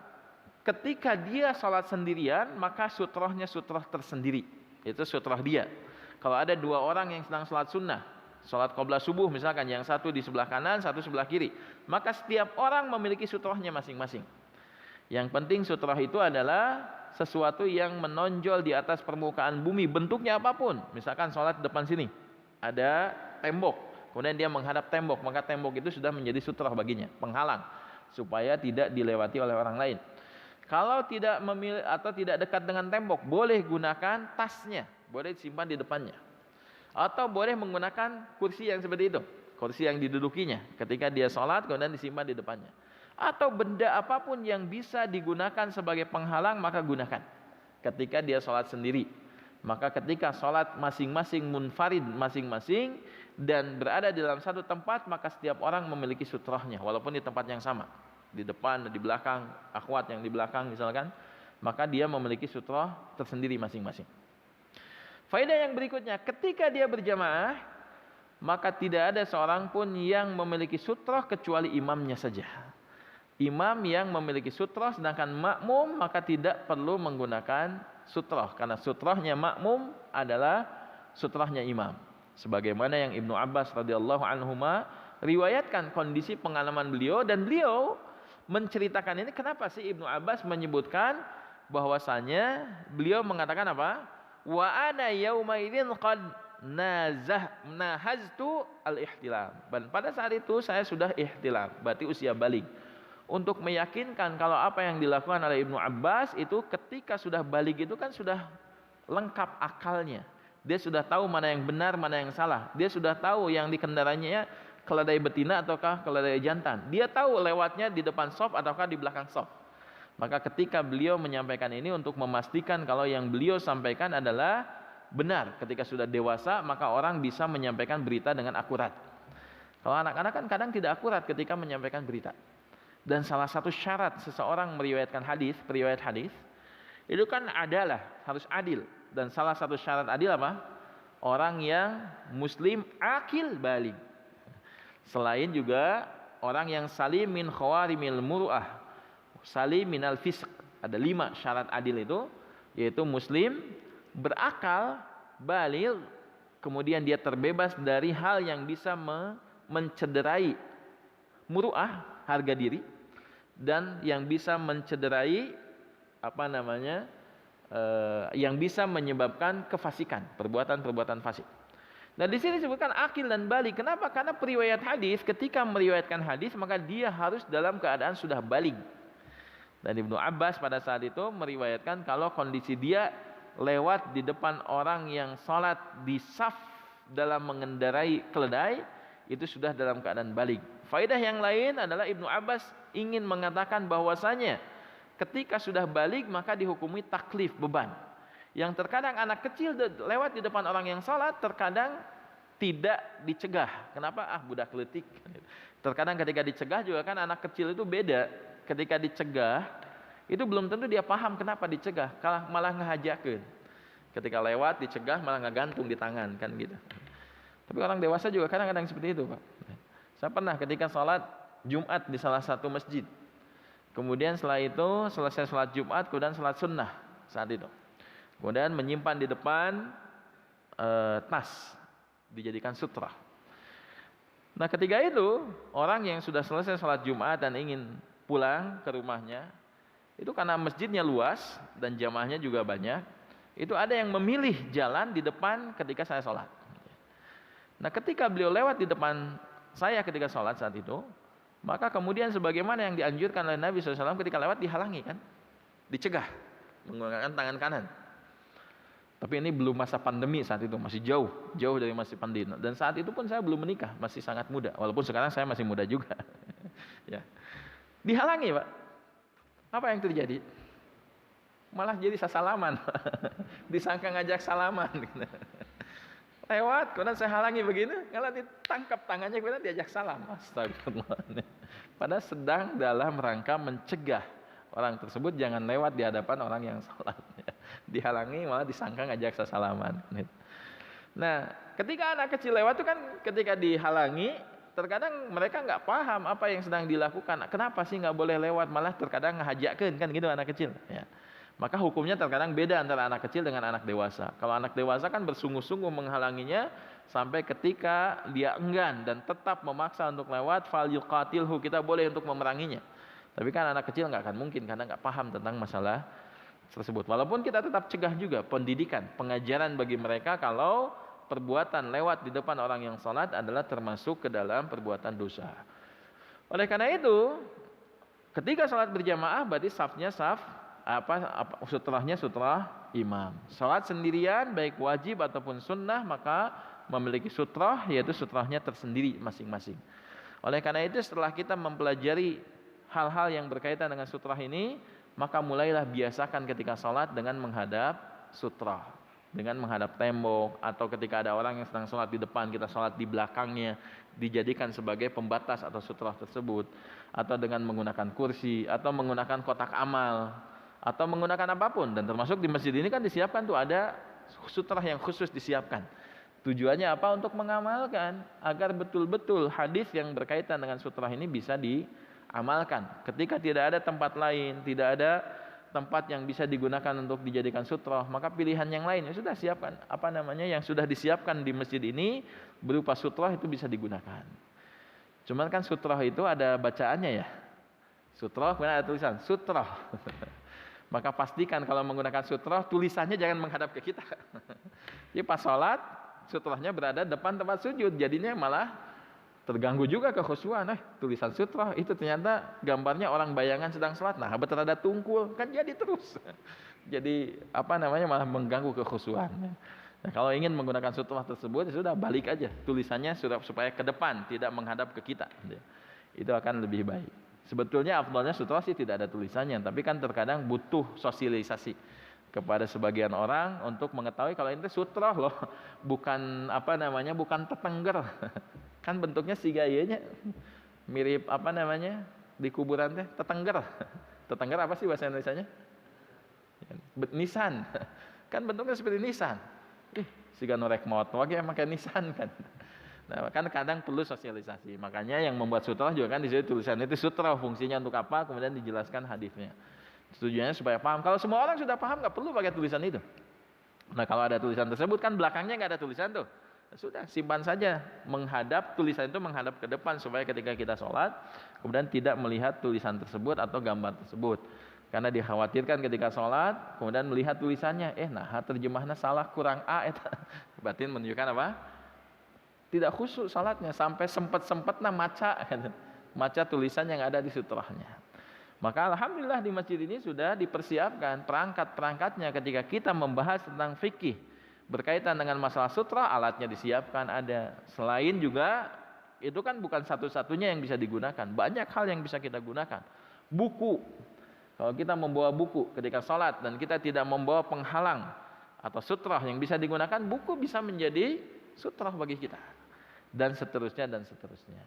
ketika dia sholat sendirian, maka sutrahnya sutrah tersendiri, itu sutrah dia. Kalau ada dua orang yang sedang sholat sunnah, sholat qobla subuh misalkan, yang satu di sebelah kanan, satu sebelah kiri, maka setiap orang memiliki sutrahnya masing-masing. Yang penting sutrah itu adalah sesuatu yang menonjol di atas permukaan bumi, bentuknya apapun. Misalkan sholat depan sini ada tembok, kemudian dia menghadap tembok, maka tembok itu sudah menjadi sutrah baginya, penghalang supaya tidak dilewati oleh orang lain. Kalau tidak memilih atau tidak dekat dengan tembok, boleh gunakan tasnya, boleh disimpan di depannya, atau boleh menggunakan kursi yang seperti itu, kursi yang didudukinya ketika dia sholat kemudian disimpan di depannya. Atau benda apapun yang bisa digunakan sebagai penghalang, maka gunakan ketika dia sholat sendiri. Maka ketika sholat masing-masing munfarid masing-masing dan berada di dalam satu tempat, maka setiap orang memiliki sutrahnya walaupun di tempat yang sama, di depan, di belakang, akhwat yang di belakang misalkan, maka dia memiliki sutrah tersendiri masing-masing. Faedah yang berikutnya, ketika dia berjamaah, maka tidak ada seorang pun yang memiliki sutrah kecuali imamnya saja. Imam yang memiliki sutrah, sedangkan makmum maka tidak perlu menggunakan sutrah, karena sutrahnya makmum adalah sutrahnya imam. Sebagaimana yang Ibnu Abbas radhiyallahu anhuma riwayatkan kondisi pengalaman beliau, dan beliau menceritakan ini. Kenapa sih Ibnu Abbas menyebutkan bahwasanya beliau mengatakan apa? Wa ana yauma idzin qad nahaztu al-ihtilam. Dan pada saat itu saya sudah ihtilam, berarti usia balik. Untuk meyakinkan kalau apa yang dilakukan oleh Ibnu Abbas itu ketika sudah balik itu kan sudah lengkap akalnya. Dia sudah tahu mana yang benar, mana yang salah. Dia sudah tahu yang dikendaranya keledai betina ataukah keledai jantan. Dia tahu lewatnya di depan shaf ataukah di belakang shaf. Maka ketika beliau menyampaikan ini untuk memastikan kalau yang beliau sampaikan adalah benar. Ketika sudah dewasa maka orang bisa menyampaikan berita dengan akurat. Kalau anak-anak kan kadang tidak akurat ketika menyampaikan berita. Dan salah satu syarat seseorang meriwayatkan hadis, periwayat hadis, Itu kan adalah harus adil, dan salah satu syarat adil apa? Orang yang muslim akil baligh. Selain juga orang yang salim min khawarimil muru'ah, salim minal fisq. Ada 5 syarat adil itu, yaitu muslim, berakal, baligh, kemudian dia terbebas dari hal yang bisa mencederai muru'ah, harga diri, dan yang bisa mencederai yang bisa menyebabkan kefasikan, perbuatan-perbuatan fasik. Nah, di sini disebutkan akil dan balik. Kenapa? Karena periwayat hadis, ketika meriwayatkan hadis maka dia harus dalam keadaan sudah balik. Dan Ibnu Abbas pada saat itu meriwayatkan kalau kondisi dia lewat di depan orang yang sholat di saf dalam mengendarai keledai, itu sudah dalam keadaan balik. Faedah yang lain adalah Ibnu Abbas ingin mengatakan bahwasanya ketika sudah balik maka dihukumi taklif, beban. Yang terkadang anak kecil lewat di depan orang yang sholat terkadang tidak dicegah. Kenapa? Budak letik. Terkadang ketika dicegah juga kan anak kecil itu beda. Ketika dicegah itu belum tentu dia paham kenapa dicegah, malah ngehajakeun. Ketika lewat dicegah malah ngegantung di tangan kan gitu. Tapi orang dewasa juga kadang-kadang seperti itu, Pak. Saya pernah ketika sholat Jumat di salah satu masjid. Kemudian setelah itu selesai sholat Jumat, kemudian sholat sunnah saat itu. Kemudian menyimpan di depan tas, dijadikan sutra. Nah, ketika itu orang yang sudah selesai sholat Jumat dan ingin pulang ke rumahnya, itu karena masjidnya luas dan jamaahnya juga banyak, itu ada yang memilih jalan di depan ketika saya sholat. Nah, ketika beliau lewat di depan saya ketika sholat saat itu, maka kemudian sebagaimana yang dianjurkan oleh Nabi SAW, ketika lewat dihalangi kan, dicegah menggunakan tangan kanan. Tapi ini belum masa pandemi saat itu, masih jauh dari masa pandemi. Dan saat itu pun saya belum menikah, masih sangat muda. Walaupun sekarang saya masih muda juga. Ya, dihalangi, Pak. Apa yang terjadi? Malah jadi sasalaman. Disangka ngajak salaman. Lewat, kemudian saya halangi begini, kalau ditangkap tangannya, kemudian diajak salam. Astagfirullah. Padahal sedang dalam rangka mencegah orang tersebut jangan lewat di hadapan orang yang salat. Dihalangi malah disangka ngajak sasalaman. Nah, ketika anak kecil lewat itu kan ketika dihalangi, terkadang mereka nggak paham apa yang sedang dilakukan. Kenapa sih nggak boleh lewat? Malah terkadang ngehajakeun kan gitu anak kecil. Ya. Maka hukumnya terkadang beda antara anak kecil dengan anak dewasa. Kalau anak dewasa kan bersungguh-sungguh menghalanginya sampai ketika dia enggan dan tetap memaksa untuk lewat, fal yuqatilhu, kita boleh untuk memeranginya. Tapi kan anak kecil nggak akan mungkin karena nggak paham tentang masalah tersebut. Walaupun kita tetap cegah juga, pendidikan, pengajaran bagi mereka kalau perbuatan lewat di depan orang yang sholat adalah termasuk ke dalam perbuatan dosa. Oleh karena itu, ketika sholat berjamaah berarti safnya sutrahnya sutrah imam. Sholat sendirian baik wajib ataupun sunnah maka memiliki sutrah, yaitu sutrahnya tersendiri masing-masing. Oleh karena itu setelah kita mempelajari hal-hal yang berkaitan dengan sutrah ini, maka mulailah biasakan ketika sholat dengan menghadap sutrah, dengan menghadap tembok, atau ketika ada orang yang sedang sholat di depan, kita sholat di belakangnya, dijadikan sebagai pembatas atau sutrah tersebut, atau dengan menggunakan kursi, atau menggunakan kotak amal, atau menggunakan apapun. Dan termasuk di masjid ini kan disiapkan tuh ada sutrah yang khusus disiapkan. Tujuannya apa? Untuk mengamalkan agar betul-betul hadis yang berkaitan dengan sutrah ini bisa diamalkan. Ketika tidak ada tempat lain, tidak ada tempat yang bisa digunakan untuk dijadikan sutrah, maka pilihan yang lain ya sudah siapkan. Yang sudah disiapkan di masjid ini berupa sutrah itu bisa digunakan. Cuman kan sutrah itu ada bacaannya ya. Sutrah kemudian ada tulisan sutrah. Maka pastikan kalau menggunakan sutrah tulisannya jangan menghadap ke kita. Jadi pas sholat sutrahnya berada depan tempat sujud, jadinya malah terganggu juga kekhusyuan. Tulisan sutrah itu ternyata gambarnya orang bayangan sedang sholat. Nah, berada tungkul kan jadi terus. Jadi malah mengganggu kekhusyuan. Nah, kalau ingin menggunakan sutrah tersebut ya sudah balik aja tulisannya supaya ke depan, tidak menghadap ke kita. Itu akan lebih baik. Sebetulnya afdalnya sutrah sih tidak ada tulisannya, tapi kan terkadang butuh sosialisasi kepada sebagian orang untuk mengetahui kalau ini sutrah loh, bukan bukan tetengger. Kan bentuknya sigayanya mirip di kuburan teh tetengger. Tetengger apa sih bahasa Indonesianya? Nisan. Kan bentuknya seperti nisan. Siga norek motor ya pakai nisan kan. Nah, kan kadang perlu sosialisasi. Makanya yang membuat sutra juga kan di situ tulisan itu sutra fungsinya untuk apa, kemudian dijelaskan hadisnya. Tujuannya supaya paham. Kalau semua orang sudah paham nggak perlu pakai tulisan itu. Nah, kalau ada tulisan tersebut kan belakangnya nggak ada tulisan tuh. Sudah simpan saja, menghadap tulisan itu menghadap ke depan supaya ketika kita sholat kemudian tidak melihat tulisan tersebut atau gambar tersebut. Karena dikhawatirkan ketika sholat kemudian melihat tulisannya, nah terjemahnya salah kurang A, berarti menunjukkan apa? Tidak khusyuk sholatnya sampai sempet-sempetnya maca tulisan yang ada di sutrahnya. Maka alhamdulillah di masjid ini sudah dipersiapkan perangkat-perangkatnya ketika kita membahas tentang fikih berkaitan dengan masalah sutra, alatnya disiapkan ada. Selain juga itu kan bukan satu-satunya yang bisa digunakan, banyak hal yang bisa kita gunakan. Buku, kalau kita membawa buku ketika sholat dan kita tidak membawa penghalang atau sutra yang bisa digunakan, buku bisa menjadi sutra bagi kita, dan seterusnya dan seterusnya.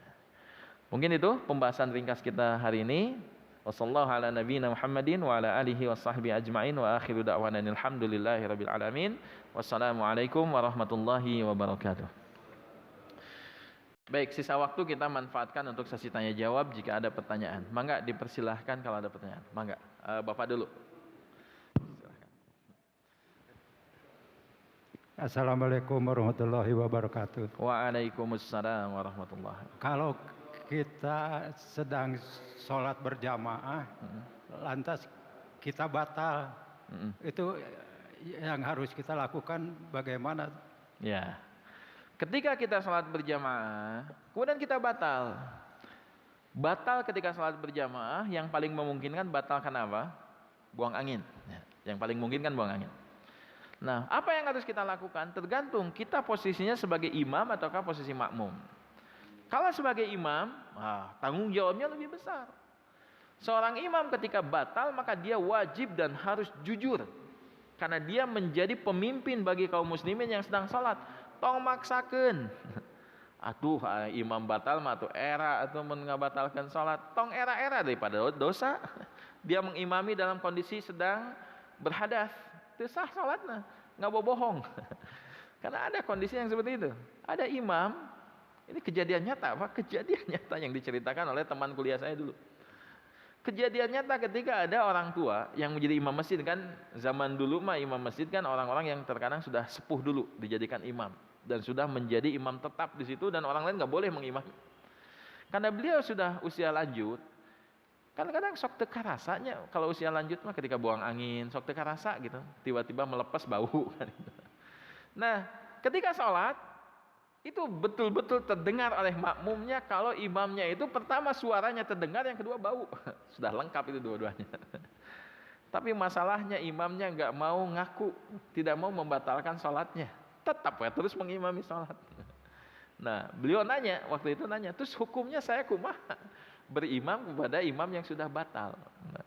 Mungkin itu pembahasan ringkas kita hari ini. Wassallallahu ala nabiyina Muhammadin wa ala alihi washabbihi ajma'in wa akhiru da'wana alhamdulillahirabbil alamin. Wassalamualaikum warahmatullahi wabarakatuh. Baik, sisa waktu kita manfaatkan untuk sesi tanya jawab jika ada pertanyaan. Mangga dipersilahkan kalau ada pertanyaan. Mangga, Bapak dulu. Silahkan. Assalamualaikum warahmatullahi wabarakatuh. Waalaikumsalam warahmatullahi wabarakatuh. Kalau kita sedang sholat berjamaah, lantas kita batal, itu yang harus kita lakukan bagaimana? Ya, ketika kita sholat berjamaah, kemudian kita batal ketika sholat berjamaah, yang paling memungkinkan batalkan apa? Buang angin. Yang paling mungkin kan buang angin. Nah, apa yang harus kita lakukan? Tergantung kita posisinya sebagai imam ataukah posisi makmum. Kalau sebagai imam, tanggung jawabnya lebih besar. Seorang imam ketika batal maka dia wajib dan harus jujur, karena dia menjadi pemimpin bagi kaum muslimin yang sedang sholat. Tong maksakeun, imam batal mah atuh era atau mengabatalkan sholat. Tong era daripada dosa. Dia mengimami dalam kondisi sedang berhadas, teu sah sholatna, nggak bohong. Karena ada kondisi yang seperti itu. Ada imam. Ini kejadian nyata, kejadian nyata yang diceritakan oleh teman kuliah saya dulu. Kejadian nyata ketika ada orang tua yang menjadi imam masjid, kan zaman dulu mah imam masjid kan orang-orang yang terkadang sudah sepuh dulu dijadikan imam dan sudah menjadi imam tetap di situ, dan orang lain nggak boleh mengimami. Karena beliau sudah usia lanjut, kadang-kadang sok teka rasanya kalau usia lanjut mah ketika buang angin sok teka rasa gitu, tiba-tiba melepas bau. Nah, ketika sholat itu betul-betul terdengar oleh makmumnya kalau imamnya itu pertama suaranya terdengar, yang kedua bau. Sudah lengkap itu dua-duanya. Tapi masalahnya imamnya nggak mau ngaku, tidak mau membatalkan sholatnya, tetap terus mengimami sholat. Nah, beliau waktu itu nanya, terus hukumnya saya kumaha? Berimam kepada imam yang sudah batal. Nah,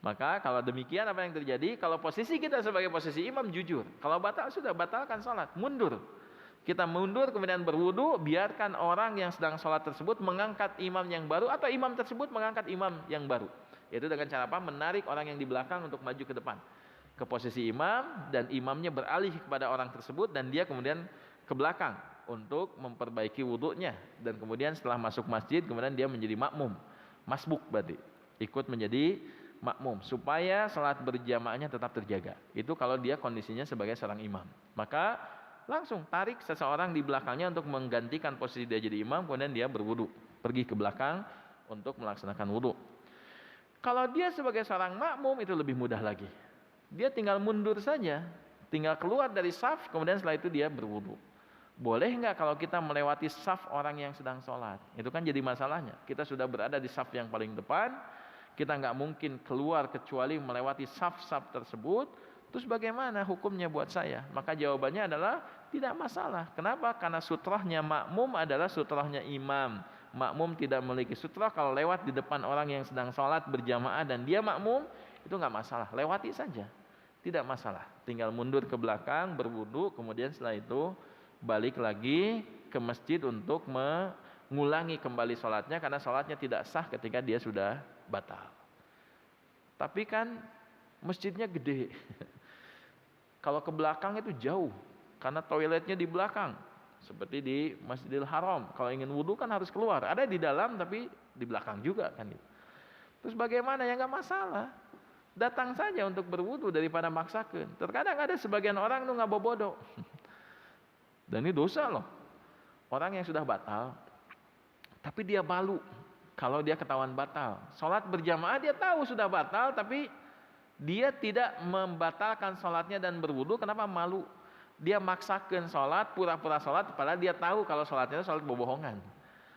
maka kalau demikian apa yang terjadi? Kalau posisi kita sebagai posisi imam, jujur. Kalau batal sudah batalkan sholat, mundur. Kita mundur kemudian berwudu, biarkan orang yang sedang sholat tersebut mengangkat imam yang baru, atau imam tersebut mengangkat imam yang baru. Yaitu dengan cara apa? Menarik orang yang di belakang untuk maju ke depan, ke posisi imam, dan imamnya beralih kepada orang tersebut, dan dia kemudian ke belakang untuk memperbaiki wudunya. Dan kemudian setelah masuk masjid, kemudian dia menjadi makmum. Masbuk berarti, ikut menjadi makmum, supaya sholat berjamaahnya tetap terjaga. Itu kalau dia kondisinya sebagai seorang imam. Maka langsung tarik seseorang di belakangnya untuk menggantikan posisi dia jadi imam, kemudian dia berwudu, pergi ke belakang untuk melaksanakan wudu. Kalau dia sebagai seorang makmum itu lebih mudah lagi. Dia tinggal mundur saja, tinggal keluar dari saf, kemudian setelah itu dia berwudu. Boleh nggak kalau kita melewati saf orang yang sedang sholat? Itu kan jadi masalahnya. Kita sudah berada di saf yang paling depan, kita nggak mungkin keluar kecuali melewati saf-saf tersebut. Terus bagaimana hukumnya buat saya? Maka jawabannya adalah tidak masalah. Kenapa? Karena sutrahnya makmum adalah sutrahnya imam. Makmum tidak memiliki sutrah. Kalau lewat di depan orang yang sedang sholat berjamaah dan dia makmum, itu nggak masalah. Lewati saja, tidak masalah. Tinggal mundur ke belakang, berwudu, kemudian setelah itu balik lagi ke masjid untuk mengulangi kembali sholatnya, karena sholatnya tidak sah ketika dia sudah batal. Tapi kan masjidnya gede. Kalau ke belakang itu jauh, karena toiletnya di belakang. Seperti di Masjidil Haram, kalau ingin wudhu kan harus keluar. Ada di dalam tapi di belakang juga kan. Terus bagaimana? Ya nggak masalah. Datang saja untuk berwudhu daripada maksakan. Terkadang ada sebagian orang itu nggak bobodo. Dan ini dosa loh. Orang yang sudah batal, tapi dia malu kalau dia ketahuan batal. Sholat berjamaah dia tahu sudah batal, tapi dia tidak membatalkan sholatnya dan berwudhu. Kenapa? Malu. Dia maksakan sholat, pura-pura sholat, padahal dia tahu kalau sholatnya sholat bohongan,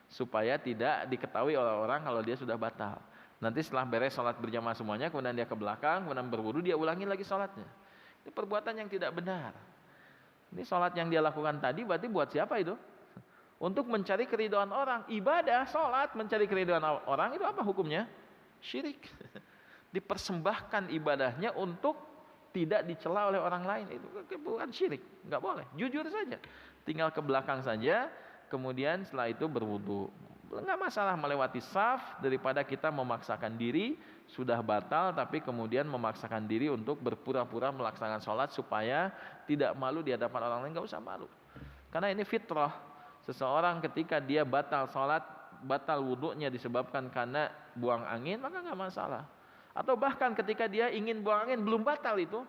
supaya tidak diketahui oleh orang kalau dia sudah batal. Nanti setelah beres sholat berjamaah semuanya, kemudian dia ke belakang, kemudian berwudu, dia ulangi lagi sholatnya. Ini perbuatan yang tidak benar. Ini sholat yang dia lakukan tadi berarti buat siapa itu? Untuk mencari keridhaan orang. Ibadah, sholat, mencari keridhaan orang, itu apa hukumnya? Syirik. Dipersembahkan ibadahnya untuk tidak dicela oleh orang lain, itu bukan syirik, nggak boleh. Jujur saja, tinggal ke belakang saja, kemudian setelah itu berwudu. Nggak masalah melewati saf daripada kita memaksakan diri sudah batal, tapi kemudian memaksakan diri untuk berpura-pura melaksanakan sholat supaya tidak malu di hadapan orang lain. Nggak usah malu, karena ini fitrah. Seseorang ketika dia batal sholat, batal wudunya disebabkan karena buang angin, maka nggak masalah. Atau bahkan ketika dia ingin buang angin belum batal itu,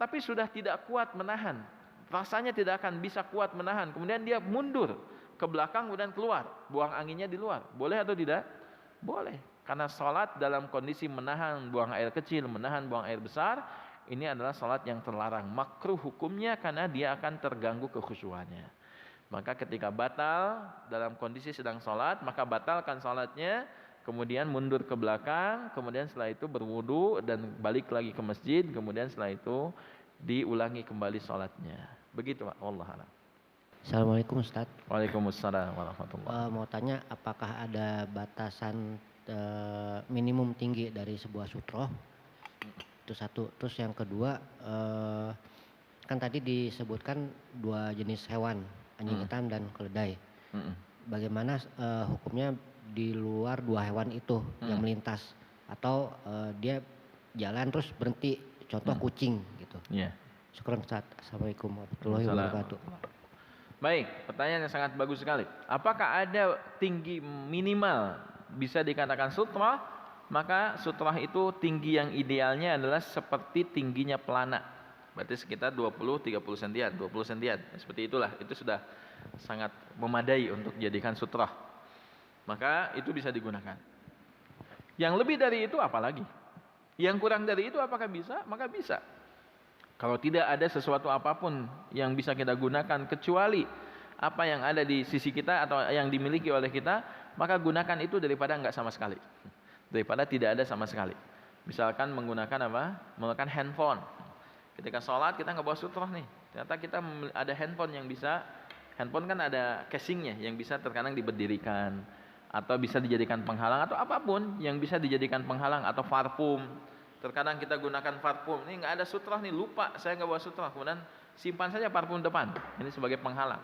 tapi sudah tidak kuat menahan, rasanya tidak akan bisa kuat menahan, kemudian dia mundur ke belakang kemudian keluar, buang anginnya di luar, boleh atau tidak? Boleh, karena sholat dalam kondisi menahan buang air kecil, menahan buang air besar, ini adalah sholat yang terlarang, makruh hukumnya karena dia akan terganggu kekhusyuannya. Maka ketika batal dalam kondisi sedang sholat, maka batalkan sholatnya, kemudian mundur ke belakang, kemudian setelah itu berwudu dan balik lagi ke masjid, kemudian setelah itu diulangi kembali sholatnya. Begitu Pak, wallahu a'lam. Assalamualaikum Ustaz. Waalaikumsalam warahmatullahi. Mau tanya apakah ada batasan minimum tinggi dari sebuah sutroh? Itu satu. Terus yang kedua, kan tadi disebutkan dua jenis hewan, anjing hitam dan keledai. Bagaimana hukumnya di luar dua hewan itu yang melintas, atau dia jalan terus berhenti, contoh kucing gitu. Iya. Syukran Ustaz. Assalamualaikum warahmatullahi wabarakatuh. Baik, pertanyaan yang sangat bagus sekali. Apakah ada tinggi minimal bisa dikatakan sutrah? Maka sutrah itu tinggi yang idealnya adalah seperti tingginya pelana. Berarti sekitar 20-30 sentian, 20 sentian. Seperti itulah, itu sudah sangat memadai untuk dijadikan sutrah. Maka itu bisa digunakan. Yang lebih dari itu apalagi? Yang kurang dari itu apakah bisa? Maka bisa. Kalau tidak ada sesuatu apapun yang bisa kita gunakan kecuali apa yang ada di sisi kita atau yang dimiliki oleh kita, maka gunakan itu daripada enggak sama sekali. Daripada tidak ada sama sekali. Misalkan menggunakan apa? Menggunakan handphone. Ketika sholat kita nggak bawa sutrah nih. Ternyata kita ada handphone yang bisa, handphone kan ada casingnya yang bisa terkadang diberdirikan, atau bisa dijadikan penghalang, atau apapun yang bisa dijadikan penghalang, atau parfum. Terkadang kita gunakan parfum, ini nggak ada sutrah nih, lupa saya nggak bawa sutrah, kemudian simpan saja parfum depan, ini sebagai penghalang.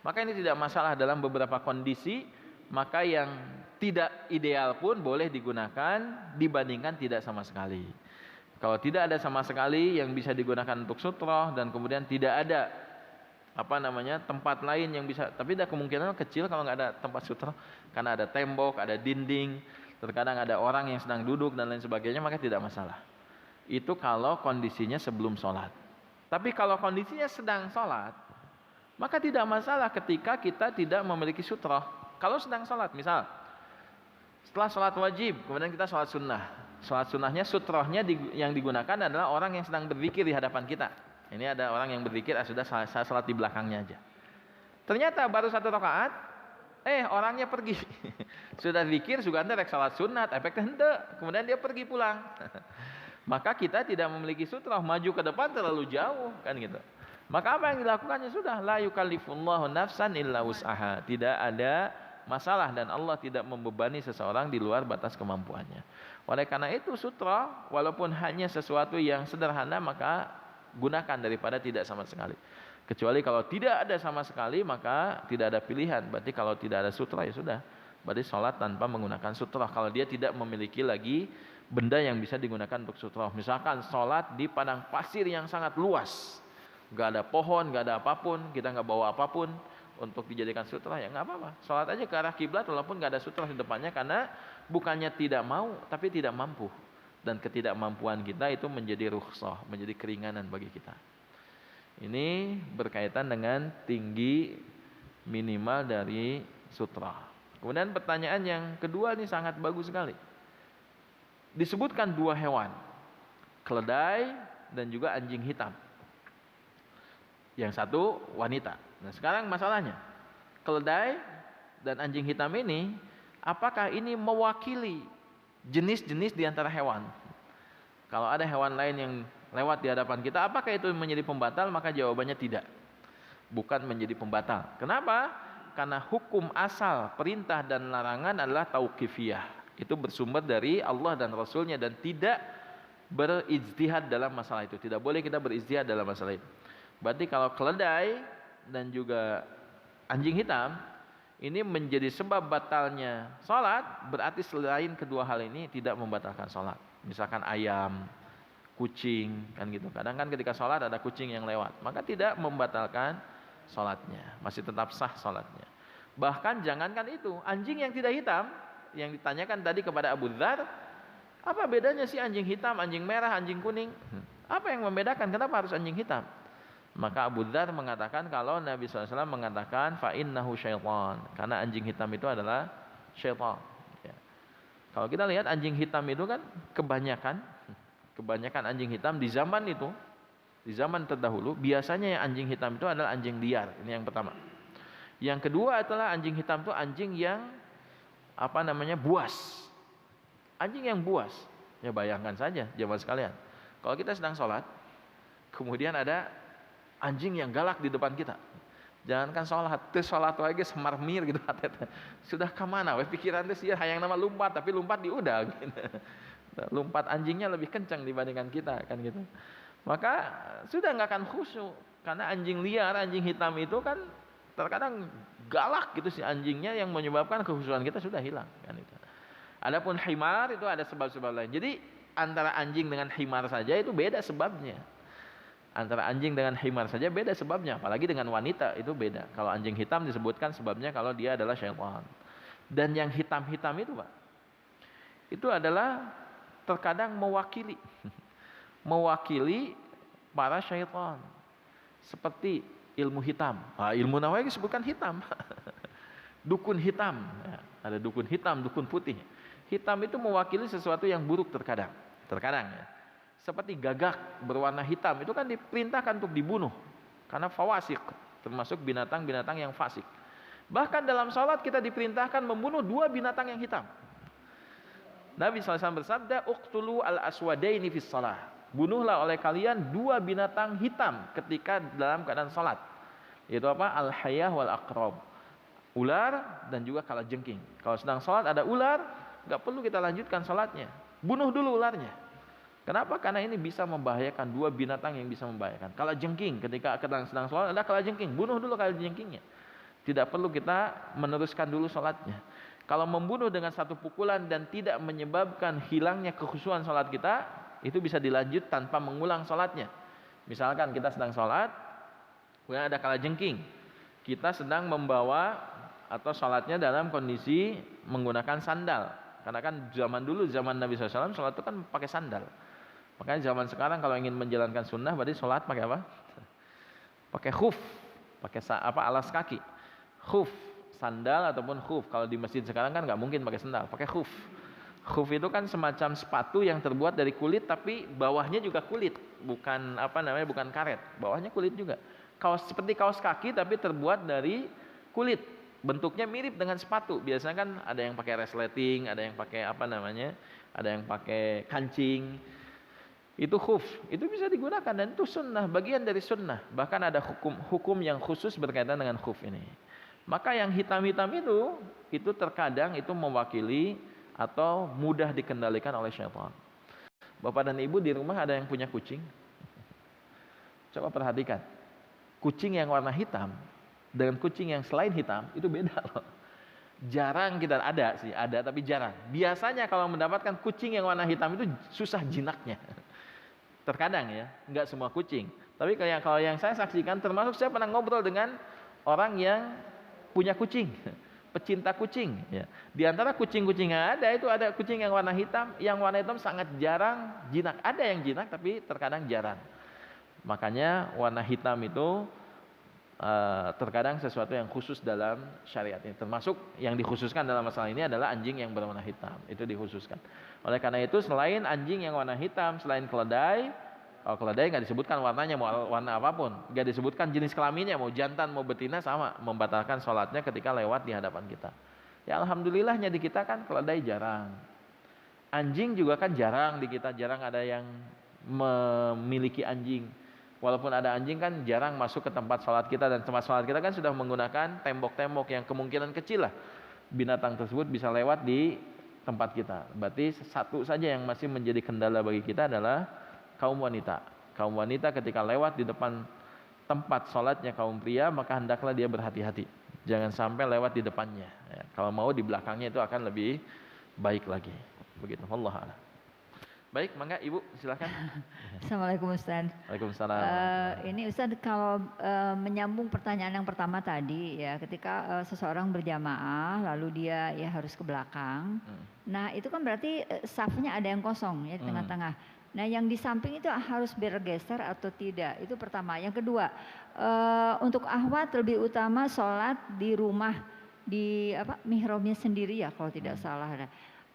Maka ini tidak masalah dalam beberapa kondisi, maka yang tidak ideal pun boleh digunakan dibandingkan tidak sama sekali. Kalau tidak ada sama sekali yang bisa digunakan untuk sutrah dan kemudian tidak ada tempat lain yang bisa, tapi ada kemungkinan kecil kalau nggak ada tempat sutrah, karena ada tembok, ada dinding, terkadang ada orang yang sedang duduk dan lain sebagainya, maka tidak masalah. Itu kalau kondisinya sebelum sholat. Tapi kalau kondisinya sedang sholat, maka tidak masalah ketika kita tidak memiliki sutrah. Kalau sedang sholat, misal setelah sholat wajib, kemudian kita sholat sunnah. Sholat sunnahnya sutrahnya yang digunakan adalah orang yang sedang berzikir di hadapan kita. Ini ada orang yang berzikir, sudah saya sholat di belakangnya aja. Ternyata baru 1 rakaat, orangnya pergi. Sudah zikir, juga anda rek sholat sunat, efeknya hente. Kemudian dia pergi pulang. Maka kita tidak memiliki sutrah, maju ke depan terlalu jauh, kan gitu. Maka apa yang dilakukannya sudah, la yukallifullahu nafsan illa wus'aha. Tidak ada masalah dan Allah tidak membebani seseorang di luar batas kemampuannya. Oleh karena itu sutrah, walaupun hanya sesuatu yang sederhana, maka gunakan daripada tidak sama sekali. Kecuali kalau tidak ada sama sekali, maka tidak ada pilihan. Berarti kalau tidak ada sutrah ya sudah, berarti sholat tanpa menggunakan sutrah. Kalau dia tidak memiliki lagi benda yang bisa digunakan untuk sutroh. Misalkan sholat di padang pasir yang sangat luas, nggak ada pohon, nggak ada apapun, kita nggak bawa apapun untuk dijadikan sutroh, ya nggak apa-apa. Sholat aja ke arah kiblat walaupun nggak ada sutroh di depannya, karena bukannya tidak mau, tapi tidak mampu. Dan ketidakmampuan kita itu menjadi rukhsah, menjadi keringanan bagi kita. Ini berkaitan dengan tinggi minimal dari sutra. Kemudian pertanyaan yang kedua ini sangat bagus sekali. Disebutkan dua hewan, keledai dan juga anjing hitam. Yang satu wanita. Nah sekarang masalahnya, keledai dan anjing hitam ini, apakah ini mewakili jenis-jenis di antara hewan? Kalau ada hewan lain yang lewat di hadapan kita, apakah itu menjadi pembatal? Maka jawabannya tidak. Bukan menjadi pembatal. Kenapa? Karena hukum asal perintah dan larangan adalah tauqifiyah. Itu bersumber dari Allah dan Rasulnya, dan tidak berijtihad dalam masalah itu. Tidak boleh kita berijtihad dalam masalah itu. Berarti kalau keledai dan juga anjing hitam ini menjadi sebab batalnya sholat, berarti selain kedua hal ini tidak membatalkan sholat. Misalkan ayam, kucing, kan gitu. Kadang kan ketika sholat ada kucing yang lewat, maka tidak membatalkan sholatnya, masih tetap sah sholatnya. Bahkan jangankan itu, anjing yang tidak hitam, yang ditanyakan tadi kepada Abu Dzar, apa bedanya sih anjing hitam, anjing merah, anjing kuning? Apa yang membedakan? Kenapa harus anjing hitam? Maka Abu Dzar mengatakan kalau Nabi SAW mengatakan fa'innahu syaitan, karena anjing hitam itu adalah syaitan. Ya. Kalau kita lihat anjing hitam itu kan kebanyakan anjing hitam di zaman itu, di zaman terdahulu, biasanya yang anjing hitam itu adalah anjing liar. Ini yang pertama. Yang kedua adalah anjing hitam itu anjing yang buas. Anjing yang buas. Ya bayangkan saja jemaah sekalian. Kalau kita sedang sholat, kemudian ada anjing yang galak di depan kita. Jangankan sholat lagi semarmir gitu. Sudah kemana? Pikiran itu sih hayang nama lompat, tapi lompat di udah. Gitu. Lompat anjingnya lebih kencang dibandingkan kita, kan gitu. Maka sudah nggak akan khusyuk, karena anjing liar, anjing hitam itu kan terkadang galak gitu si anjingnya, yang menyebabkan kekhusyukan kita sudah hilang, kan itu. Adapun himar itu ada sebab-sebab lain. Jadi antara anjing dengan himar saja itu beda sebabnya. Antara anjing dengan himar saja beda sebabnya, apalagi dengan wanita itu beda. Kalau anjing hitam disebutkan sebabnya kalau dia adalah syaitan. Dan yang hitam-hitam itu, Pak, itu adalah terkadang mewakili para syaitan. Seperti ilmu hitam. Ilmu namanya disebutkan hitam. Dukun hitam. Ya, ada dukun hitam, dukun putih. Hitam itu mewakili sesuatu yang buruk terkadang. Ya. Seperti gagak berwarna hitam, itu kan diperintahkan untuk dibunuh. Karena fawasik, termasuk binatang-binatang yang fasik. Bahkan dalam sholat kita diperintahkan membunuh 2 binatang yang hitam. Nabi SAW bersabda, uqtulu al-aswadaini fis shalah. Bunuhlah oleh kalian 2 binatang hitam ketika dalam keadaan salat. Yaitu apa? Al-hayah wal aqrab. Ular dan juga kalajengking. Kalau sedang salat ada ular, enggak perlu kita lanjutkan salatnya. Bunuh dulu ularnya. Kenapa? Karena ini bisa membahayakan, 2 binatang yang bisa membahayakan. Kalajengking, ketika sedang salat ada kalajengking, bunuh dulu kalajengkingnya. Tidak perlu kita meneruskan dulu salatnya. Kalau membunuh dengan 1 pukulan dan tidak menyebabkan hilangnya kekhusyuan salat kita, itu bisa dilanjut tanpa mengulang salatnya. Misalkan kita sedang salat, kemudian ada kalajengking, kita sedang membawa atau salatnya dalam kondisi menggunakan sandal. Karena kan zaman dulu, zaman Nabi SAW, salat itu kan pakai sandal. Makanya zaman sekarang kalau ingin menjalankan sunnah, berarti salat pakai apa? Pakai khuf, pakai alas kaki. Khuf, sandal ataupun khuf. Kalau di masjid sekarang kan nggak mungkin pakai sandal, pakai khuf. Khuf itu kan semacam sepatu yang terbuat dari kulit, tapi bawahnya juga kulit, bukan bukan karet, bawahnya kulit juga. Seperti kaos kaki tapi terbuat dari kulit. Bentuknya mirip dengan sepatu. Biasanya kan ada yang pakai resleting, ada yang pakai ada yang pakai kancing. Itu khuf, itu bisa digunakan dan itu sunnah, bagian dari sunnah. Bahkan ada hukum yang khusus berkaitan dengan khuf ini. Maka yang hitam-hitam itu terkadang itu mewakili atau mudah dikendalikan oleh syaitan. Bapak dan Ibu di rumah ada yang punya kucing? Coba perhatikan. Kucing yang warna hitam dengan kucing yang selain hitam itu beda loh. Jarang kita ada sih, ada tapi jarang. Biasanya kalau mendapatkan kucing yang warna hitam itu susah jinaknya. Terkadang ya, nggak semua kucing. Tapi kalau yang saya saksikan, termasuk saya pernah ngobrol dengan orang yang punya kucing, pecinta kucing. Ya. Di antara kucing-kucing yang ada itu ada kucing yang warna hitam, sangat jarang jinak. Ada yang jinak tapi terkadang jarang. Makanya warna hitam itu terkadang sesuatu yang khusus dalam syariat ini, termasuk yang dikhususkan dalam masalah ini adalah anjing yang berwarna hitam, itu dikhususkan. Oleh karena itu selain anjing yang warna hitam, selain keledai, keledai nggak disebutkan warnanya mau warna apapun, nggak disebutkan jenis kelaminnya mau jantan mau betina, sama membatalkan sholatnya ketika lewat di hadapan kita. Ya alhamdulillahnya di kita kan keledai jarang, anjing juga kan jarang di kita, jarang ada yang memiliki anjing. Walaupun ada anjing kan jarang masuk ke tempat sholat kita, dan tempat sholat kita kan sudah menggunakan tembok-tembok yang kemungkinan kecil lah binatang tersebut bisa lewat di tempat kita. Berarti satu saja yang masih menjadi kendala bagi kita adalah kaum wanita. Kaum wanita ketika lewat di depan tempat sholatnya kaum pria, maka hendaklah dia berhati-hati. Jangan sampai lewat di depannya. Ya, kalau mau di belakangnya itu akan lebih baik lagi. Begitu. Allah a'lam. Baik, mangga Ibu silakan. Assalamualaikum Ustaz. Waalaikumsalam. Ini Ustaz kalau menyambung pertanyaan yang pertama tadi ya, ketika seseorang berjamaah lalu dia ya harus ke belakang. Nah, itu kan berarti safnya ada yang kosong ya di tengah-tengah. Nah, yang di samping itu harus bergeser atau tidak? Itu pertama. Yang kedua, untuk akhwat lebih utama sholat di rumah di mihrabnya sendiri ya kalau tidak salah.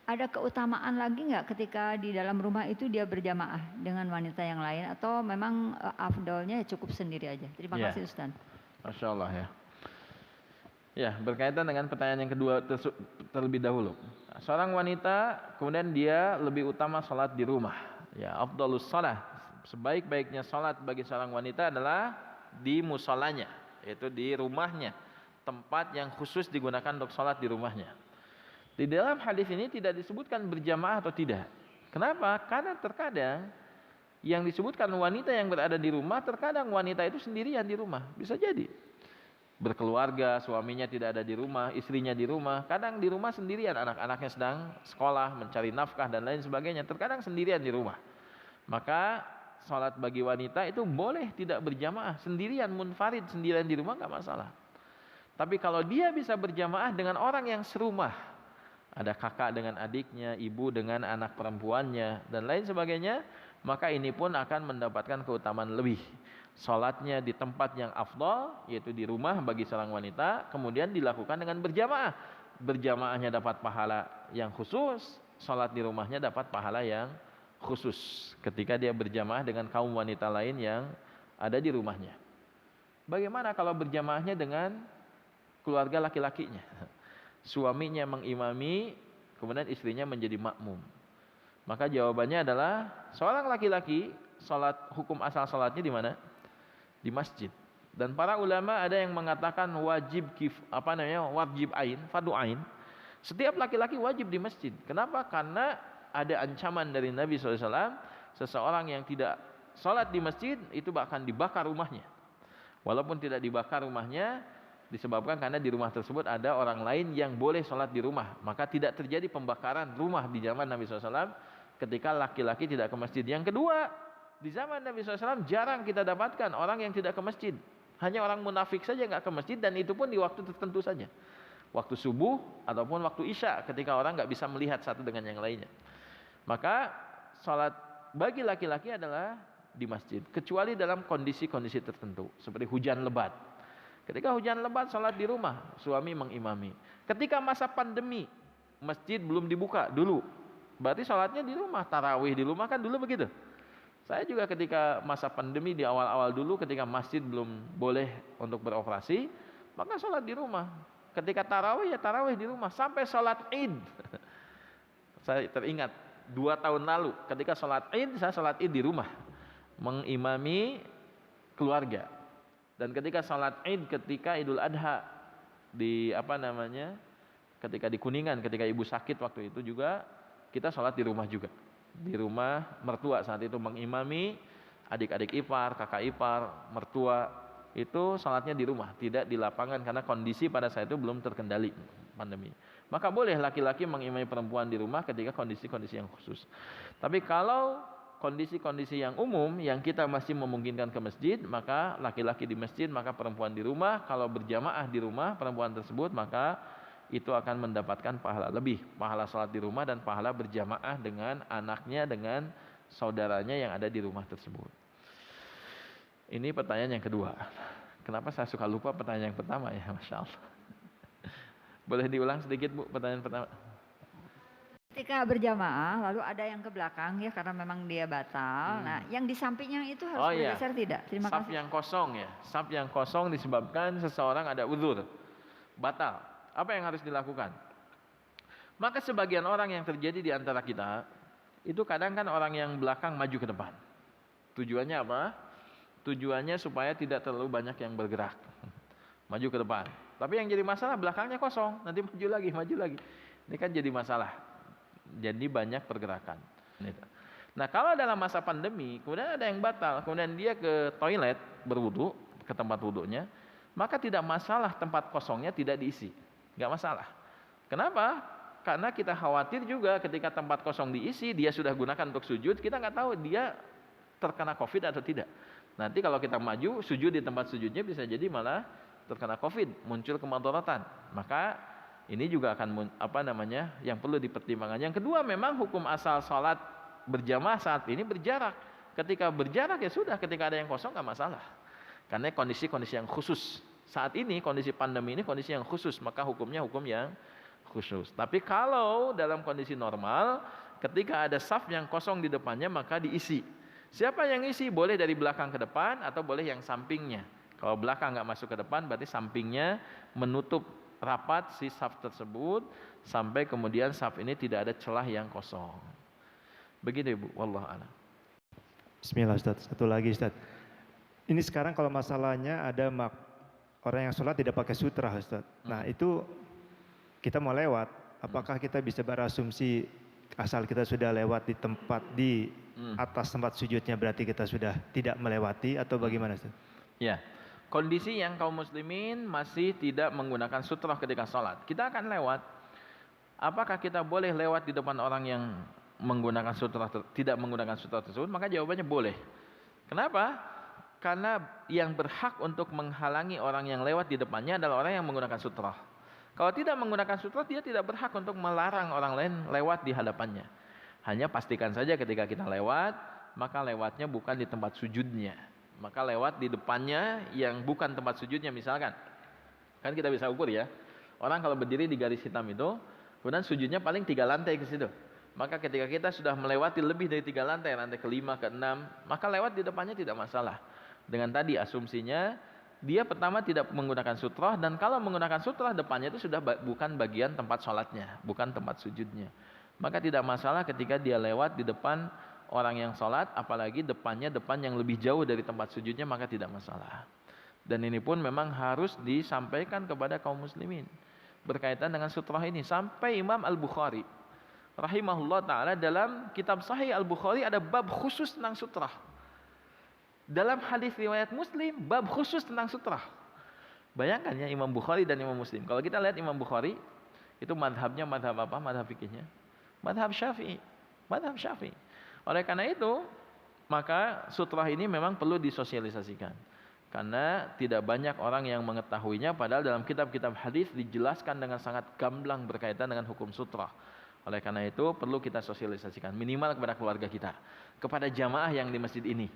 Ada keutamaan lagi nggak ketika di dalam rumah itu dia berjamaah dengan wanita yang lain, atau memang afdolnya cukup sendiri aja? Terima kasih Ustaz. Masya Allah ya. Ya, berkaitan dengan pertanyaan yang kedua terlebih dahulu. Seorang wanita kemudian dia lebih utama sholat di rumah. Ya, afdalus sholat, sebaik-baiknya sholat bagi seorang wanita adalah di musolanya, yaitu di rumahnya, tempat yang khusus digunakan untuk sholat di rumahnya. Di dalam hadis ini tidak disebutkan berjamaah atau tidak. Kenapa? Karena terkadang yang disebutkan wanita yang berada di rumah, terkadang wanita itu sendirian di rumah. Bisa jadi berkeluarga, suaminya tidak ada di rumah, istrinya di rumah. Kadang di rumah sendirian, anak-anaknya sedang sekolah, mencari nafkah dan lain sebagainya. Terkadang sendirian di rumah. Maka sholat bagi wanita itu boleh tidak berjamaah, sendirian, munfarid, sendirian di rumah nggak masalah. Tapi kalau dia bisa berjamaah dengan orang yang serumah, ada kakak dengan adiknya, ibu dengan anak perempuannya, dan lain sebagainya, maka ini pun akan mendapatkan keutamaan lebih. Sholatnya di tempat yang afdal, yaitu di rumah bagi seorang wanita, kemudian dilakukan dengan berjamaah. Berjamaahnya dapat pahala yang khusus, sholat di rumahnya dapat pahala yang khusus ketika dia berjamaah dengan kaum wanita lain yang ada di rumahnya. Bagaimana kalau berjamaahnya dengan keluarga laki-lakinya? Suaminya mengimami, kemudian istrinya menjadi makmum. Maka jawabannya adalah seorang laki-laki salat, hukum asal salatnya di mana? Di masjid. Dan para ulama ada yang mengatakan wajib wajib ain, fardu ain. Setiap laki-laki wajib di masjid. Kenapa? Karena ada ancaman dari Nabi SAW, seseorang yang tidak salat di masjid itu akan dibakar rumahnya. Walaupun tidak dibakar rumahnya, disebabkan karena di rumah tersebut ada orang lain yang boleh sholat di rumah, maka tidak terjadi pembakaran rumah di zaman Nabi SAW ketika laki-laki tidak ke masjid. Yang kedua, di zaman Nabi SAW jarang kita dapatkan orang yang tidak ke masjid, hanya orang munafik saja nggak ke masjid, dan itu pun di waktu tertentu saja, waktu subuh ataupun waktu isya, ketika orang nggak bisa melihat satu dengan yang lainnya. Maka sholat bagi laki-laki adalah di masjid, kecuali dalam kondisi-kondisi tertentu seperti hujan lebat. Ketika hujan lebat, sholat di rumah, suami mengimami. Ketika masa pandemi, masjid belum dibuka dulu, berarti sholatnya di rumah, tarawih di rumah kan dulu begitu. Saya juga ketika masa pandemi di awal-awal dulu, ketika masjid belum boleh untuk beroperasi, maka sholat di rumah. Ketika tarawih ya tarawih di rumah, sampai sholat id. Saya teringat 2 tahun lalu, ketika sholat id, saya sholat id di rumah, mengimami keluarga. Dan ketika sholat id, ketika Idul Adha di ketika di Kuningan, ketika ibu sakit waktu itu juga kita sholat di rumah juga, di rumah mertua saat itu mengimami, adik-adik ipar, kakak ipar, mertua itu salatnya di rumah, tidak di lapangan karena kondisi pada saat itu belum terkendali pandemi. Maka boleh laki-laki mengimami perempuan di rumah ketika kondisi-kondisi yang khusus. Tapi kalau kondisi-kondisi yang umum yang kita masih memungkinkan ke masjid, maka laki-laki di masjid, maka perempuan di rumah. Kalau berjamaah di rumah perempuan tersebut, maka itu akan mendapatkan pahala lebih, pahala salat di rumah dan pahala berjamaah dengan anaknya, dengan saudaranya yang ada di rumah tersebut. Ini pertanyaan yang kedua. Kenapa saya suka lupa pertanyaan yang pertama ya, Masya Allah. Boleh diulang sedikit Bu, pertanyaan pertama? Ketika berjamaah, lalu ada yang ke belakang ya karena memang dia batal. Nah, yang di sampingnya itu harus bergeser tidak? Terima kasih. Saf yang kosong ya. Saf yang kosong disebabkan seseorang ada uzur, batal. Apa yang harus dilakukan? Maka sebagian orang yang terjadi di antara kita, itu kadang kan orang yang belakang maju ke depan. Tujuannya apa? Tujuannya supaya tidak terlalu banyak yang bergerak. Maju ke depan. Tapi yang jadi masalah belakangnya kosong. Nanti maju lagi. Ini kan jadi masalah. Jadi banyak pergerakan. Nah kalau dalam masa pandemi, kemudian ada yang batal, kemudian dia ke toilet berwudu, ke tempat wudunya, maka tidak masalah tempat kosongnya tidak diisi. Nggak masalah. Kenapa? Karena kita khawatir juga ketika tempat kosong diisi, dia sudah gunakan untuk sujud, kita nggak tahu dia terkena COVID atau tidak. Nanti kalau kita maju, sujud di tempat sujudnya bisa jadi malah terkena COVID, muncul kemudaratan. Maka ini juga akan yang perlu dipertimbangkan. Yang kedua, memang hukum asal salat berjamaah saat ini berjarak. Ketika berjarak ya sudah, ketika ada yang kosong nggak masalah. Karena kondisi-kondisi yang khusus. Saat ini kondisi pandemi ini kondisi yang khusus, maka hukumnya hukum yang khusus. Tapi kalau dalam kondisi normal, ketika ada saf yang kosong di depannya maka diisi. Siapa yang isi? Boleh dari belakang ke depan atau boleh yang sampingnya. Kalau belakang nggak masuk ke depan, berarti sampingnya menutup rapat si saf tersebut sampai kemudian saf ini tidak ada celah yang kosong. Begitu Ibu, wallahu a'lam. Bismillah Ustaz, satu lagi Ustaz. Ini sekarang kalau masalahnya ada orang yang sholat tidak pakai sutra Ustaz. Nah itu kita mau lewat, apakah kita bisa berasumsi asal kita sudah lewat di atas tempat sujudnya berarti kita sudah tidak melewati atau bagaimana Ustaz? Ya, kondisi yang kaum muslimin masih tidak menggunakan sutra ketika sholat, kita akan lewat. Apakah kita boleh lewat di depan orang yang menggunakan sutra, tidak menggunakan sutra tersebut? Maka jawabannya boleh. Kenapa? Karena yang berhak untuk menghalangi orang yang lewat di depannya adalah orang yang menggunakan sutra. Kalau tidak menggunakan sutra, dia tidak berhak untuk melarang orang lain lewat di hadapannya. Hanya pastikan saja ketika kita lewat, maka lewatnya bukan di tempat sujudnya. Maka lewat di depannya yang bukan tempat sujudnya misalkan. Kan kita bisa ukur ya. Orang kalau berdiri di garis hitam itu, kemudian sujudnya paling 3 lantai ke situ. Maka ketika kita sudah melewati lebih dari 3 lantai, lantai ke-5, ke-6, maka lewat di depannya tidak masalah. Dengan tadi asumsinya, dia pertama tidak menggunakan sutra, dan kalau menggunakan sutra depannya itu sudah bukan bagian tempat sholatnya, bukan tempat sujudnya. Maka tidak masalah ketika dia lewat di depan orang yang sholat, apalagi depan yang lebih jauh dari tempat sujudnya, maka tidak masalah. Dan ini pun memang harus disampaikan kepada kaum muslimin berkaitan dengan sutra ini. Sampai Imam Al-Bukhari rahimahullah ta'ala dalam kitab Sahih Al-Bukhari ada bab khusus tentang sutra. Dalam hadis riwayat Muslim, bab khusus tentang sutra. Bayangkan ya Imam Bukhari dan Imam Muslim. Kalau kita lihat Imam Bukhari, itu madhabnya madhab apa? Madhab fikihnya? Madhab Syafi'i. Madhab Syafi'i. Oleh karena itu, maka sutra ini memang perlu disosialisasikan. Karena tidak banyak orang yang mengetahuinya, padahal dalam kitab-kitab hadis dijelaskan dengan sangat gamblang berkaitan dengan hukum sutra. Oleh karena itu, perlu kita sosialisasikan. Minimal kepada keluarga kita. Kepada jamaah yang di masjid ini.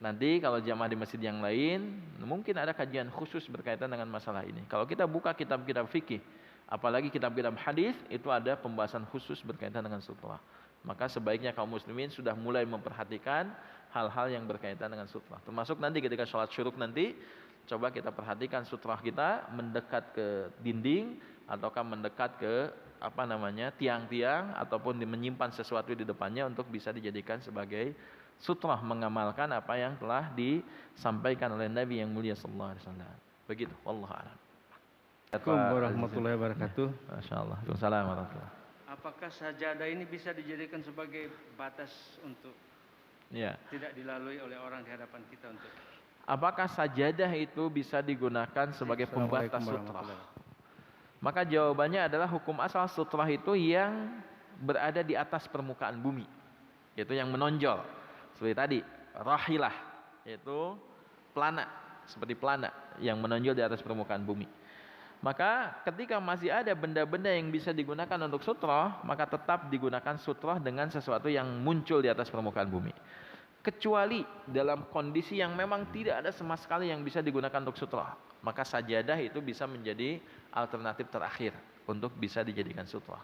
Nanti kalau jamaah di masjid yang lain, mungkin ada kajian khusus berkaitan dengan masalah ini. Kalau kita buka kitab-kitab fikih, apalagi kitab-kitab hadis, itu ada pembahasan khusus berkaitan dengan sutra. Maka sebaiknya kaum muslimin sudah mulai memperhatikan hal-hal yang berkaitan dengan sutra. Termasuk nanti ketika sholat syuruk nanti, coba kita perhatikan sutra kita mendekat ke dinding ataukah mendekat ke tiang-tiang ataupun menyimpan sesuatu di depannya untuk bisa dijadikan sebagai sutra, mengamalkan apa yang telah disampaikan oleh Nabi yang mulia sallallahu alaihi wasallam. Begitu, wallahu a'lam. Assalamualaikum warahmatullahi wabarakatuh. Masyaallah. Waalaikumsalam warahmatullahi. Apakah sajadah ini bisa dijadikan sebagai batas untuk tidak dilalui oleh orang di hadapan kita untuk? apakah sajadah itu bisa digunakan sebagai pembatas sutrah? Maka jawabannya adalah hukum asal sutrah itu yang berada di atas permukaan bumi, yaitu yang menonjol. Seperti tadi, rahilah, yaitu pelana, seperti pelana yang menonjol di atas permukaan bumi. Maka ketika masih ada benda-benda yang bisa digunakan untuk sutrah, maka tetap digunakan sutrah dengan sesuatu yang muncul di atas permukaan bumi. Kecuali dalam kondisi yang memang tidak ada sama sekali yang bisa digunakan untuk sutrah, maka sajadah itu bisa menjadi alternatif terakhir untuk bisa dijadikan sutrah.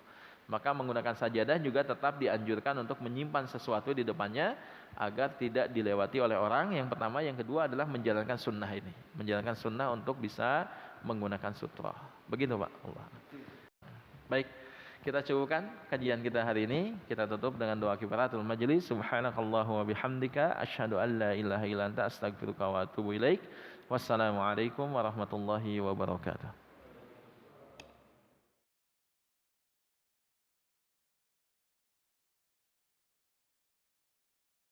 Maka menggunakan sajadah juga tetap dianjurkan untuk menyimpan sesuatu di depannya agar tidak dilewati oleh orang. Yang pertama, yang kedua adalah menjalankan sunnah ini, menjalankan sunnah untuk bisa menggunakan sutrah. Begitu Pak. Allah. Baik, kita cukupkan kajian kita hari ini. Kita tutup dengan doa kifaratul majlis. Subhanakallahu wa bihamdika asyhadu an la ilaha illa anta astaghfiruka wa atubu ilaik. Wassalamualaikum warahmatullahi wabarakatuh.